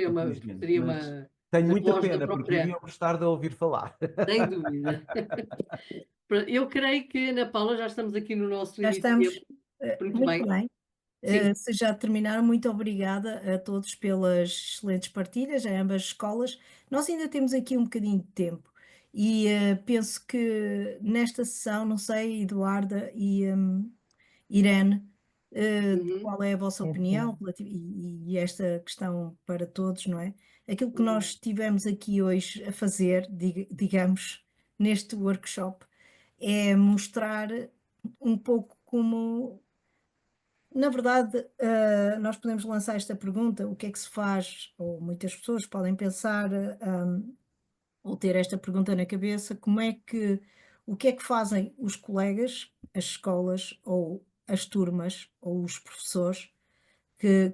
seria uma... Tenho muita pena, porque iríamos gostar de ouvir falar. Sem dúvida. Eu creio que, Ana Paula, já estamos aqui no nosso Já estamos. Muito bem. Se já terminaram, muito obrigada a todos pelas excelentes partilhas, a ambas escolas. Nós ainda temos aqui um bocadinho de tempo e penso que nesta sessão, não sei, Eduarda e Irene, qual é a vossa opinião e esta questão para todos, não é? Aquilo que nós tivemos aqui hoje a fazer, digamos, neste workshop, é mostrar um pouco como, na verdade, nós podemos lançar esta pergunta, o que é que se faz, ou muitas pessoas podem pensar, ou ter esta pergunta na cabeça, o que é que fazem os colegas, as escolas, ou as turmas, ou os professores, que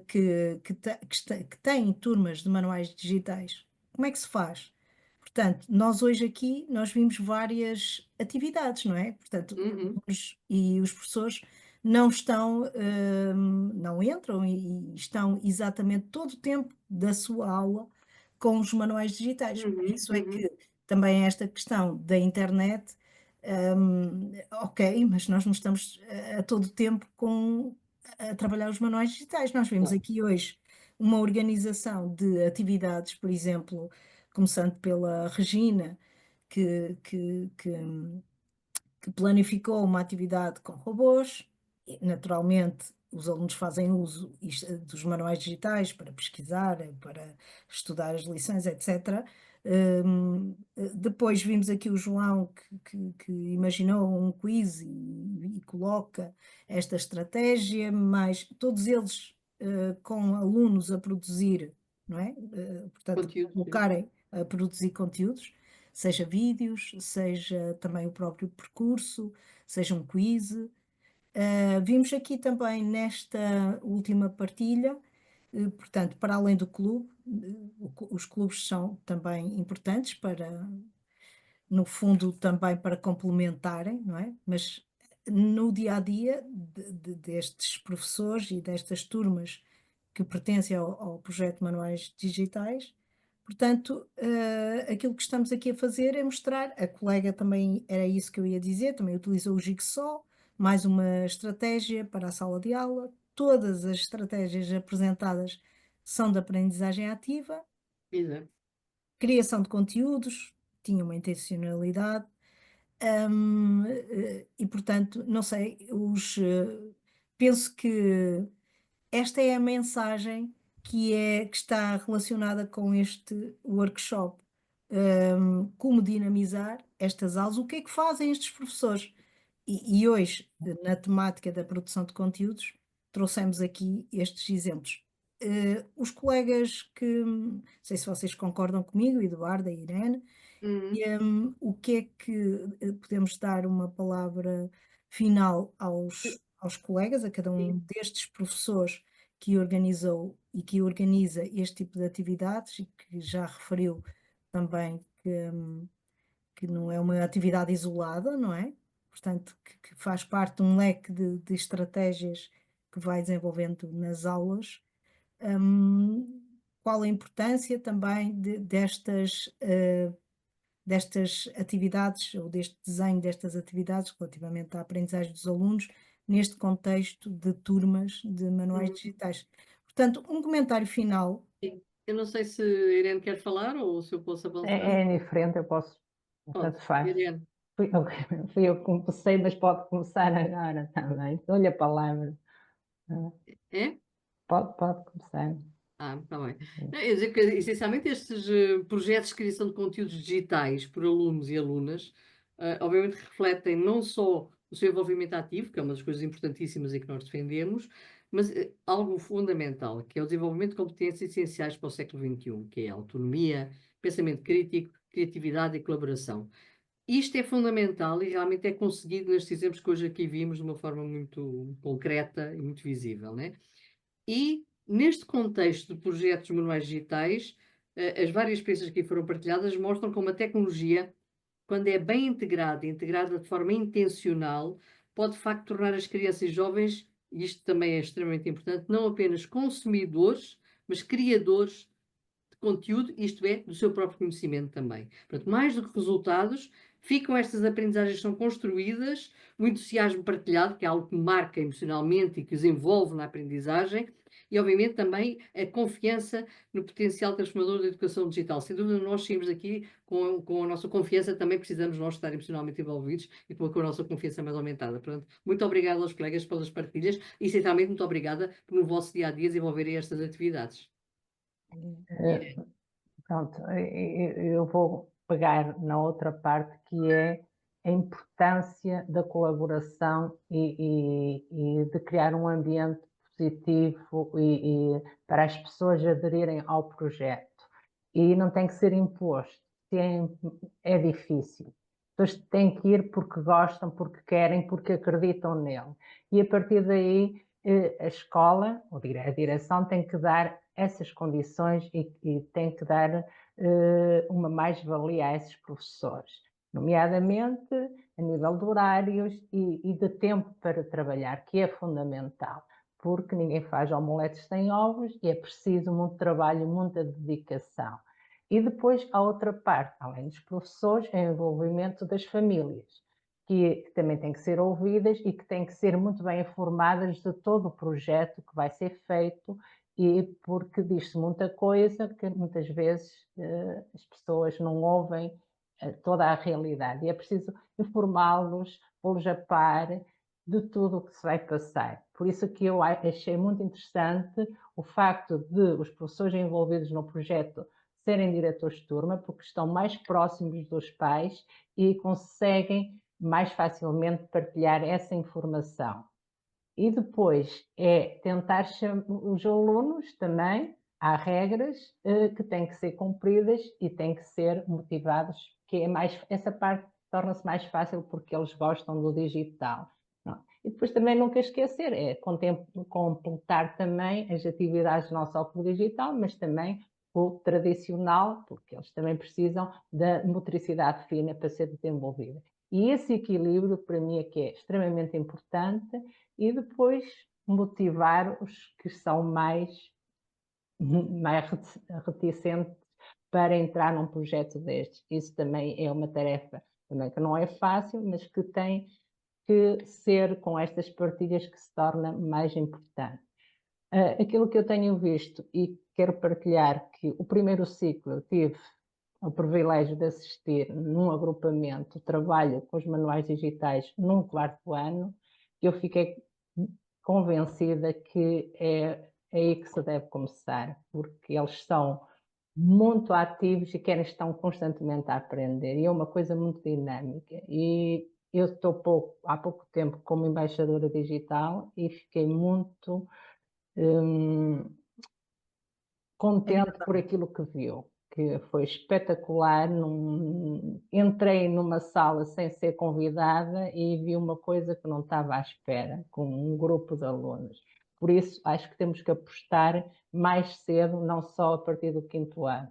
têm turmas de manuais digitais? Como é que se faz? Portanto, nós hoje aqui, nós vimos várias atividades, não é? Portanto, e os professores não estão, não entram e estão exatamente todo o tempo da sua aula com os manuais digitais. Por isso é que também esta questão da internet, ok, mas nós não estamos a todo o tempo a trabalhar os manuais digitais. Nós vimos aqui hoje uma organização de atividades, por exemplo, começando pela Regina, que planificou uma atividade com robôs. Naturalmente, os alunos fazem uso dos manuais digitais para pesquisar, para estudar as lições, etc. Depois vimos aqui o João que imaginou um quiz e coloca esta estratégia, mas todos eles com alunos a produzir, não é? Portanto, Conteúdo, sim. colocarem a produzir conteúdos, seja vídeos, seja também o próprio percurso, seja um quiz. Vimos aqui também nesta última partilha, portanto, para além do clube, os clubes são também importantes para, no fundo, também para complementarem, não é? Mas no dia a dia destes professores e destas turmas que pertencem ao projeto Manuais Digitais, portanto, aquilo que estamos aqui a fazer é mostrar, a colega também era isso que eu ia dizer, também utilizou o Jigsaw, mais uma estratégia para a sala de aula. Todas as estratégias apresentadas são de aprendizagem ativa, Exato. criação de conteúdos, tinha uma intencionalidade, e portanto, não sei, penso que esta é a mensagem que está relacionada com este workshop. Como dinamizar estas aulas, o que é que fazem estes professores? E hoje, na temática da produção de conteúdos, trouxemos aqui estes exemplos. Os colegas não sei se vocês concordam comigo, Eduardo e Irene, o que é que podemos dar uma palavra final aos colegas, a cada um destes professores que organizou e que organiza este tipo de atividades e que já referiu também que não é uma atividade isolada, não é? Portanto, que faz parte de um leque de estratégias que vai desenvolvendo nas aulas. Qual a importância também destas atividades ou deste desenho destas atividades relativamente à aprendizagem dos alunos neste contexto de turmas de manuais digitais. Portanto, um comentário final. Sim. Eu não sei se a Irene quer falar ou se eu posso avançar. É diferente, eu posso. Tanto faz. Irene. Fui eu que comecei, mas pode começar agora também. Dou-lhe a palavra. É? Pode começar. Está bem. Não, eu dizer que, essencialmente, estes projetos de criação de conteúdos digitais por alunos e alunas, obviamente refletem não só o seu envolvimento ativo, que é uma das coisas importantíssimas e que nós defendemos, mas algo fundamental, que é o desenvolvimento de competências essenciais para o século XXI, que é a autonomia, pensamento crítico, criatividade e colaboração. Isto é fundamental e realmente é conseguido nestes exemplos que hoje aqui vimos de uma forma muito concreta e muito visível, né? E, neste contexto de projetos manuais digitais, as várias experiências que aqui foram partilhadas mostram como a tecnologia, quando é bem integrada de forma intencional, pode de facto tornar as crianças e jovens, e isto também é extremamente importante, não apenas consumidores, mas criadores de conteúdo, isto é, do seu próprio conhecimento também. Portanto, mais do que resultados, ficam estas aprendizagens que são construídas, o entusiasmo partilhado, que é algo que marca emocionalmente e que os envolve na aprendizagem, e obviamente também a confiança no potencial transformador da educação digital. Sem dúvida, nós saímos daqui com a nossa confiança, também precisamos nós estar emocionalmente envolvidos e com a nossa confiança mais aumentada. Portanto, muito obrigada aos colegas pelas partilhas e, essencialmente, muito obrigada por no vosso dia-a-dia desenvolverem estas atividades. Pronto, eu vou pegar na outra parte, que é a importância da colaboração e de criar um ambiente positivo e para as pessoas aderirem ao projeto. E não tem que ser imposto, é difícil. As pessoas têm que ir porque gostam, porque querem, porque acreditam nele. E a partir daí, a escola, ou a direção, tem que dar essas condições e tem que dar uma mais-valia a esses professores, nomeadamente a nível de horários e de tempo para trabalhar, que é fundamental, porque ninguém faz omeletes sem ovos e é preciso muito trabalho, muita dedicação. E depois a outra parte, além dos professores, é o envolvimento das famílias, que também têm que ser ouvidas e que têm que ser muito bem informadas de todo o projeto que vai ser feito, e porque diz-se muita coisa que muitas vezes as pessoas não ouvem toda a realidade. E é preciso informá-los, pô-los a par de tudo o que se vai passar. Por isso que eu achei muito interessante o facto de os professores envolvidos no projeto serem diretores de turma, porque estão mais próximos dos pais e conseguem mais facilmente partilhar essa informação. E depois é tentar chamar os alunos também, há regras que têm que ser cumpridas e têm que ser motivados, que é mais, essa parte torna-se mais fácil porque eles gostam do digital. Não. E depois também nunca esquecer, é completar também as atividades não só pelo digital, mas também o tradicional, porque eles também precisam da motricidade fina para ser desenvolvida. E esse equilíbrio, para mim, é que é extremamente importante, e depois motivar os que são mais reticentes para entrar num projeto destes. Isso também é uma tarefa também que não é fácil, mas que tem que ser com estas partilhas que se torna mais importante. Aquilo que eu tenho visto e quero partilhar, que o primeiro ciclo eu tive o privilégio de assistir num agrupamento, trabalho com os manuais digitais num 4º ano, eu fiquei convencida que é aí que se deve começar, porque eles são muito ativos e estão constantemente a aprender, e é uma coisa muito dinâmica. E eu estou há pouco tempo como embaixadora digital e fiquei muito contente por aquilo que viu, que foi espetacular. Entrei numa sala sem ser convidada e vi uma coisa que não estava à espera, com um grupo de alunos. Por isso, acho que temos que apostar mais cedo, não só a partir do 5º ano.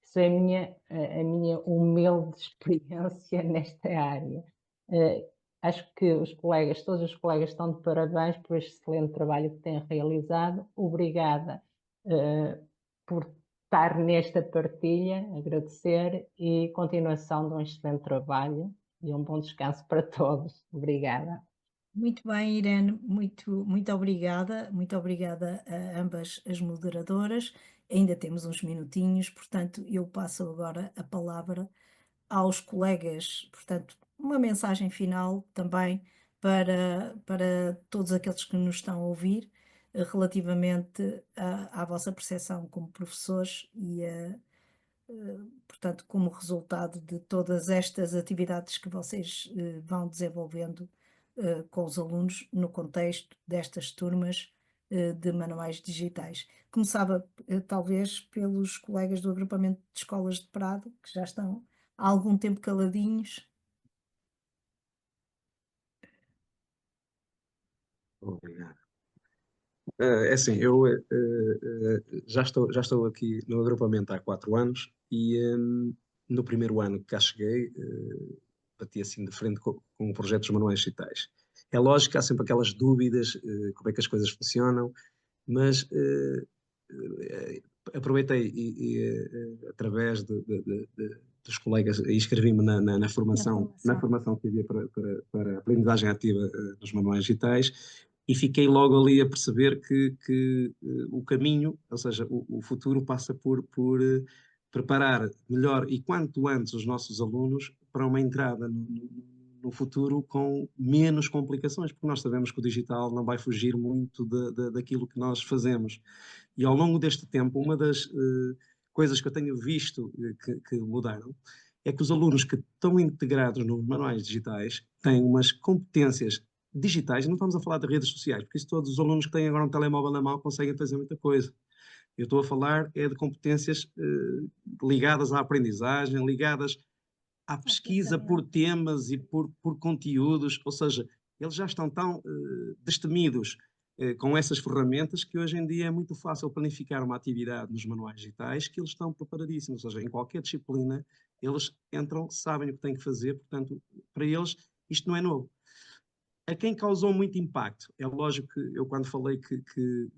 Isso é a minha humilde experiência nesta área. Acho que todos os colegas estão de parabéns por este excelente trabalho que têm realizado. Obrigada por estar nesta partilha, agradecer, e continuação de um excelente trabalho e um bom descanso para todos. Obrigada. Muito bem, Irene, muito obrigada a ambas as moderadoras. Ainda temos uns minutinhos, portanto, eu passo agora a palavra aos colegas, portanto, uma mensagem final também para todos aqueles que nos estão a ouvir, relativamente à vossa percepção como professores e, portanto, como resultado de todas estas atividades que vocês vão desenvolvendo com os alunos no contexto destas turmas de manuais digitais. Começava talvez pelos colegas do agrupamento de escolas de Prado, que já estão há algum tempo caladinhos. Obrigado. É assim, eu já estou aqui no agrupamento há 4 anos e no primeiro ano que cá cheguei, bati assim de frente com o projeto dos manuais digitais. É lógico que há sempre aquelas dúvidas, como é que as coisas funcionam, mas aproveitei e através dos colegas, e inscrevi-me na formação que havia para aprendizagem ativa dos manuais digitais, e fiquei logo ali a perceber que o caminho, ou seja, o futuro passa por preparar melhor e quanto antes os nossos alunos para uma entrada no futuro com menos complicações, porque nós sabemos que o digital não vai fugir muito daquilo que nós fazemos. E ao longo deste tempo, uma das coisas que eu tenho visto que mudaram é que os alunos que estão integrados nos manuais digitais têm umas competências digitais, não estamos a falar de redes sociais, porque isso todos os alunos que têm agora um telemóvel na mão conseguem fazer muita coisa. Eu estou a falar de competências ligadas à aprendizagem, ligadas à pesquisa por temas e por conteúdos, ou seja, eles já estão tão destemidos com essas ferramentas que hoje em dia é muito fácil planificar uma atividade nos manuais digitais, que eles estão preparadíssimos, ou seja, em qualquer disciplina eles entram, sabem o que têm que fazer, portanto, para eles isto não é novo. A quem causou muito impacto, é lógico que eu quando falei que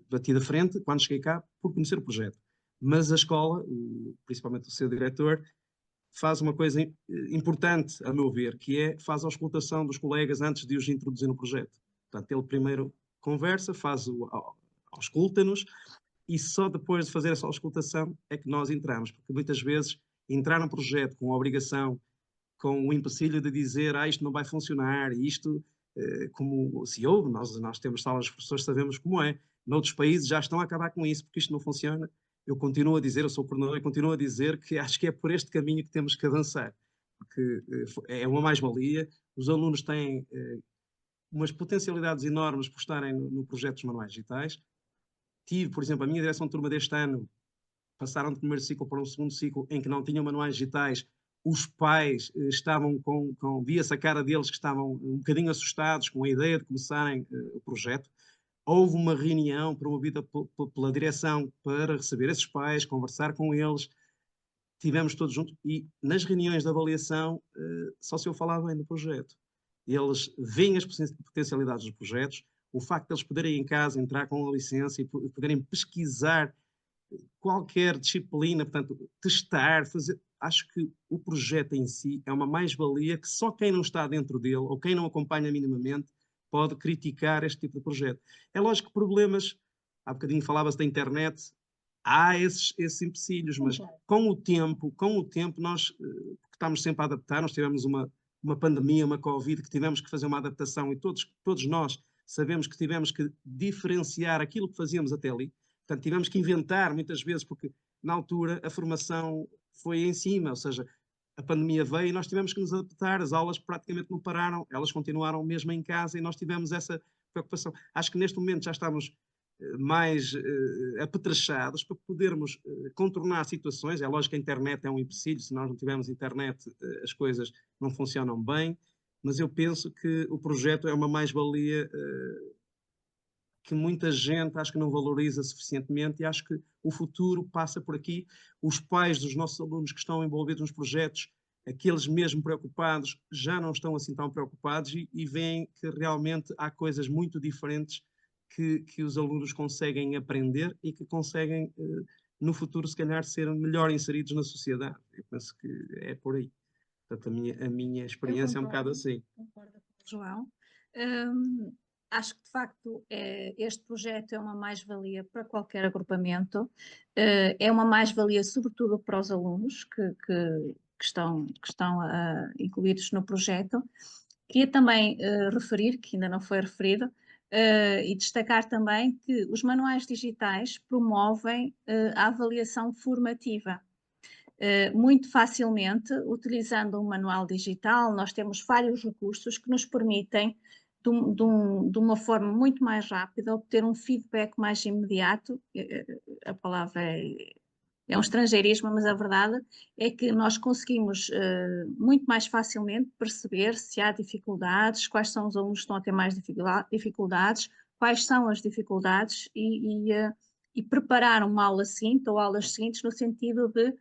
bati da frente, quando cheguei cá, por conhecer o projeto, mas a escola, principalmente o seu diretor, faz uma coisa importante, a meu ver, que é faz a auscultação dos colegas antes de os introduzir no projeto. Portanto, ele primeiro conversa, ausculta-nos, e só depois de fazer essa auscultação é que nós entramos, porque muitas vezes entrar num projeto com a obrigação, com o empecilho de dizer isto não vai funcionar, isto como se ouve, nós temos salas de professores, sabemos como é. Noutros países já estão a acabar com isso, porque isto não funciona. Eu continuo a dizer, eu sou coordenador e continuo a dizer que acho que é por este caminho que temos que avançar, porque é uma mais-valia. Os alunos têm umas potencialidades enormes por estarem no projeto dos manuais digitais. Tive, por exemplo, a minha direção de turma deste ano, passaram do primeiro ciclo para um segundo ciclo em que não tinham manuais digitais. Os pais estavam via-se a cara deles que estavam um bocadinho assustados com a ideia de começarem o projeto. Houve uma reunião promovida pela direção para receber esses pais, conversar com eles, tivemos todos juntos e nas reuniões de avaliação só se eu falava bem do projeto. Eles veem as potencialidades dos projetos, o facto de eles poderem em casa entrar com a licença e poderem pesquisar qualquer disciplina, portanto, testar, fazer. Acho que o projeto em si é uma mais-valia que só quem não está dentro dele ou quem não acompanha minimamente pode criticar este tipo de projeto. É lógico que problemas, há bocadinho falava-se da internet, há esses empecilhos, mas com o tempo nós estamos sempre a adaptar, nós tivemos uma pandemia, uma Covid, que tivemos que fazer uma adaptação e todos nós sabemos que tivemos que diferenciar aquilo que fazíamos até ali. Portanto, tivemos que inventar muitas vezes, porque na altura a formação foi em cima, ou seja, a pandemia veio e nós tivemos que nos adaptar, as aulas praticamente não pararam, elas continuaram mesmo em casa e nós tivemos essa preocupação. Acho que neste momento já estamos mais apetrechados para podermos contornar situações. É lógico que a internet é um empecilho, se nós não tivermos internet as coisas não funcionam bem, mas eu penso que o projeto é uma mais-valia que muita gente acho que não valoriza suficientemente e acho que o futuro passa por aqui. Os pais dos nossos alunos que estão envolvidos nos projetos, aqueles mesmo preocupados, já não estão assim tão preocupados e veem que realmente há coisas muito diferentes que os alunos conseguem aprender e que conseguem, no futuro, se calhar, ser melhor inseridos na sociedade. Eu penso que é por aí. Portanto, a minha experiência é um bocado assim. Concordo com o João. Acho que, de facto, este projeto é uma mais-valia para qualquer agrupamento, é uma mais-valia sobretudo para os alunos que estão incluídos no projeto. Queria também referir, que ainda não foi referido, e destacar também que os manuais digitais promovem a avaliação formativa. Muito facilmente, utilizando um manual digital, nós temos vários recursos que nos permitem de uma forma muito mais rápida, obter um feedback mais imediato. A palavra é um estrangeirismo, mas a verdade é que nós conseguimos muito mais facilmente perceber se há dificuldades, quais são os alunos que estão a ter mais dificuldades, quais são as dificuldades e preparar uma aula seguinte ou aulas seguintes no sentido de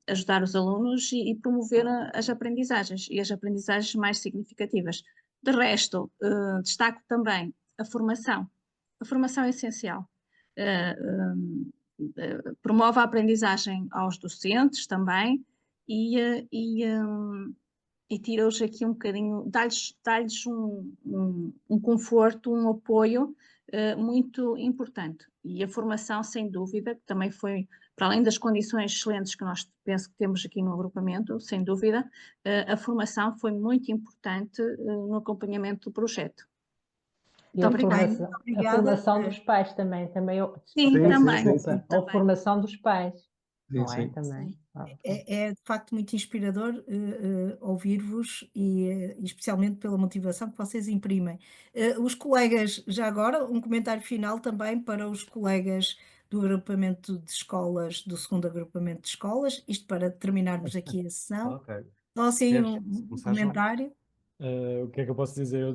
ajudar os alunos e promover as aprendizagens e as aprendizagens mais significativas. De resto, destaco também a formação. A formação é essencial. Promove a aprendizagem aos docentes também e tira-os aqui um bocadinho, dá-lhes um conforto, um apoio muito importante. E a formação, sem dúvida, que também foi, para além das condições excelentes que nós penso que temos aqui no agrupamento, sem dúvida, a formação foi muito importante no acompanhamento do projeto. E a formação dos pais também. Sim, também. A formação dos pais. Sim, Não é? sim. Também. É de facto muito inspirador ouvir-vos e especialmente pela motivação que vocês imprimem. Os colegas, já agora, um comentário final também para os colegas do agrupamento de escolas, do segundo agrupamento de escolas, isto para terminarmos aqui a sessão. Ok. Só assim Queres um começar, João? comentário. O que é que eu posso dizer?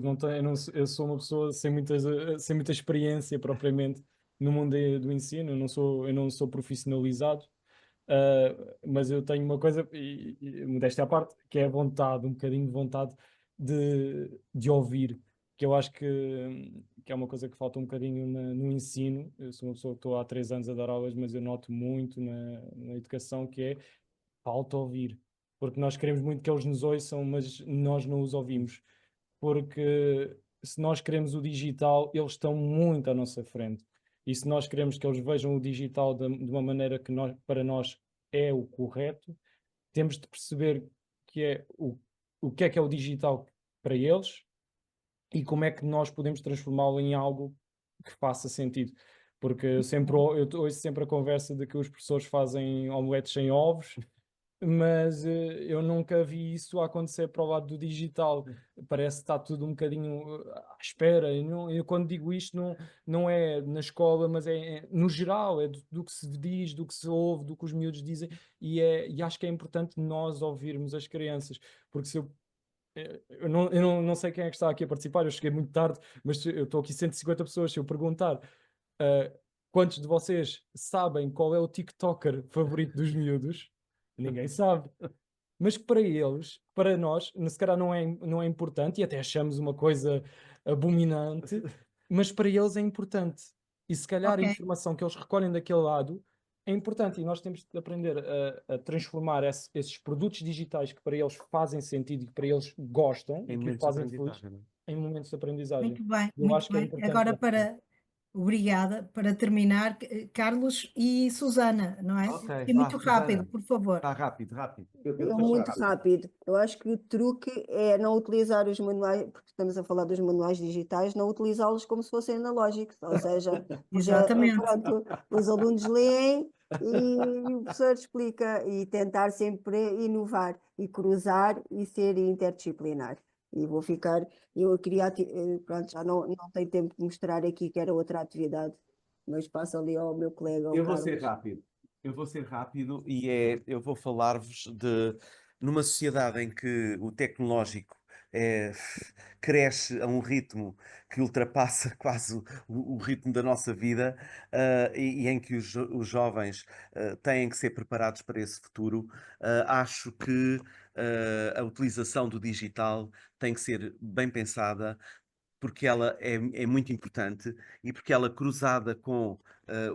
Eu sou uma pessoa sem muita experiência propriamente no mundo do ensino, eu não sou profissionalizado, mas eu tenho uma coisa, e modéstia à parte, que é a vontade, um bocadinho de vontade de ouvir, que eu acho que é uma coisa que falta um bocadinho no ensino. Eu sou uma pessoa que estou há 3 anos a dar aulas, mas eu noto muito na educação que é falta ouvir. Porque nós queremos muito que eles nos ouçam, mas nós não os ouvimos. Porque se nós queremos o digital, eles estão muito à nossa frente. E se nós queremos que eles vejam o digital de uma maneira que para nós é o correto, temos de perceber que é o que é o digital para eles e como é que nós podemos transformá-lo em algo que faça sentido. Porque eu ouço sempre a conversa de que os professores fazem omeletes sem ovos, mas eu nunca vi isso acontecer para o lado do digital. Parece que está tudo um bocadinho à espera. Eu quando digo isto não é na escola, mas é no geral, é do que se diz, do que se ouve, do que os miúdos dizem, e acho que é importante nós ouvirmos as crianças, porque se eu não sei quem é que está aqui a participar, eu cheguei muito tarde, mas eu estou aqui 150 pessoas, se eu perguntar quantos de vocês sabem qual é o TikToker favorito dos miúdos, ninguém sabe. Mas que para eles, para nós, se calhar não é importante, e até achamos uma coisa abominante, mas para eles é importante. E se calhar a Ok. informação que eles recolhem daquele lado é importante, e nós temos de aprender a transformar esses produtos digitais que para eles fazem sentido e que para eles gostam Em e que os momentos de fazem felizes, aprendizagem. em momentos de aprendizagem. Muito bem, Eu muito acho que é bem. importante. Agora obrigada, para terminar, Carlos e Susana, não é? Ok, É muito rápido, Susana. por favor. Está rápido. Eu É depois muito rápido. rápido. Eu acho que o truque é não utilizar os manuais, porque estamos a falar dos manuais digitais, não utilizá-los como se fossem analógicos, ou seja, Exatamente. pronto, os alunos leem e o professor explica e tentar sempre inovar e cruzar e ser interdisciplinar. E eu queria, pronto, já não tenho tempo de mostrar aqui que era outra atividade, mas passo ali ao meu colega, ao Eu vou ser Carlos. rápido. Eu vou falar-vos numa sociedade em que o tecnológico cresce a um ritmo que ultrapassa quase o ritmo da nossa vida, e em que os jovens têm que ser preparados para esse futuro. Acho que a utilização do digital tem que ser bem pensada, porque ela é muito importante e porque ela, cruzada com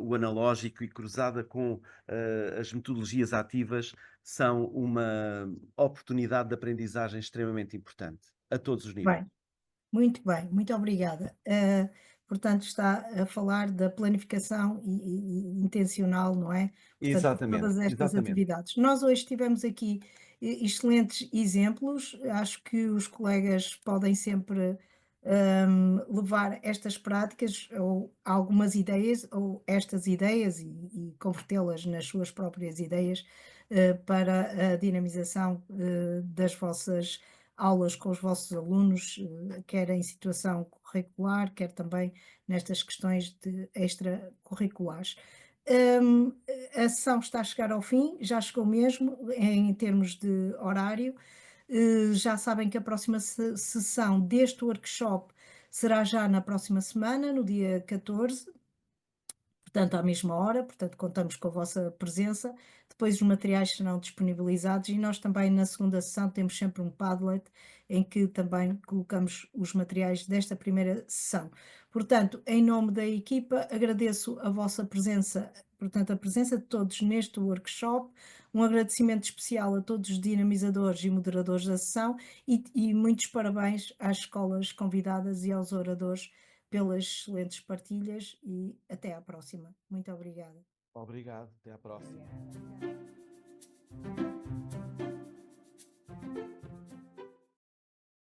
o analógico e cruzada com as metodologias ativas, são uma oportunidade de aprendizagem extremamente importante a todos os níveis. Bem, muito obrigada. Portanto, está a falar da planificação e intencional, não é? Portanto, de Exatamente, todas estas exatamente. atividades. Nós hoje tivemos aqui excelentes exemplos. Acho que os colegas podem sempre levar estas práticas ou algumas ideias, ou estas ideias e convertê-las nas suas próprias ideias para a dinamização das vossas aulas com os vossos alunos, quer em situação curricular, quer também nestas questões de extracurriculares. A sessão está a chegar ao fim, já chegou mesmo em termos de horário. Já sabem que a próxima sessão deste workshop será já na próxima semana, no dia 14, portanto, à mesma hora, portanto, contamos com a vossa presença. Depois os materiais serão disponibilizados e nós também na segunda sessão temos sempre um Padlet em que também colocamos os materiais desta primeira sessão. Portanto, em nome da equipa, agradeço a vossa presença, portanto, a presença de todos neste workshop, um agradecimento especial a todos os dinamizadores e moderadores da sessão e muitos parabéns às escolas convidadas e aos oradores pelas excelentes partilhas e até à próxima. Muito obrigada. Obrigado, até à próxima. Obrigada.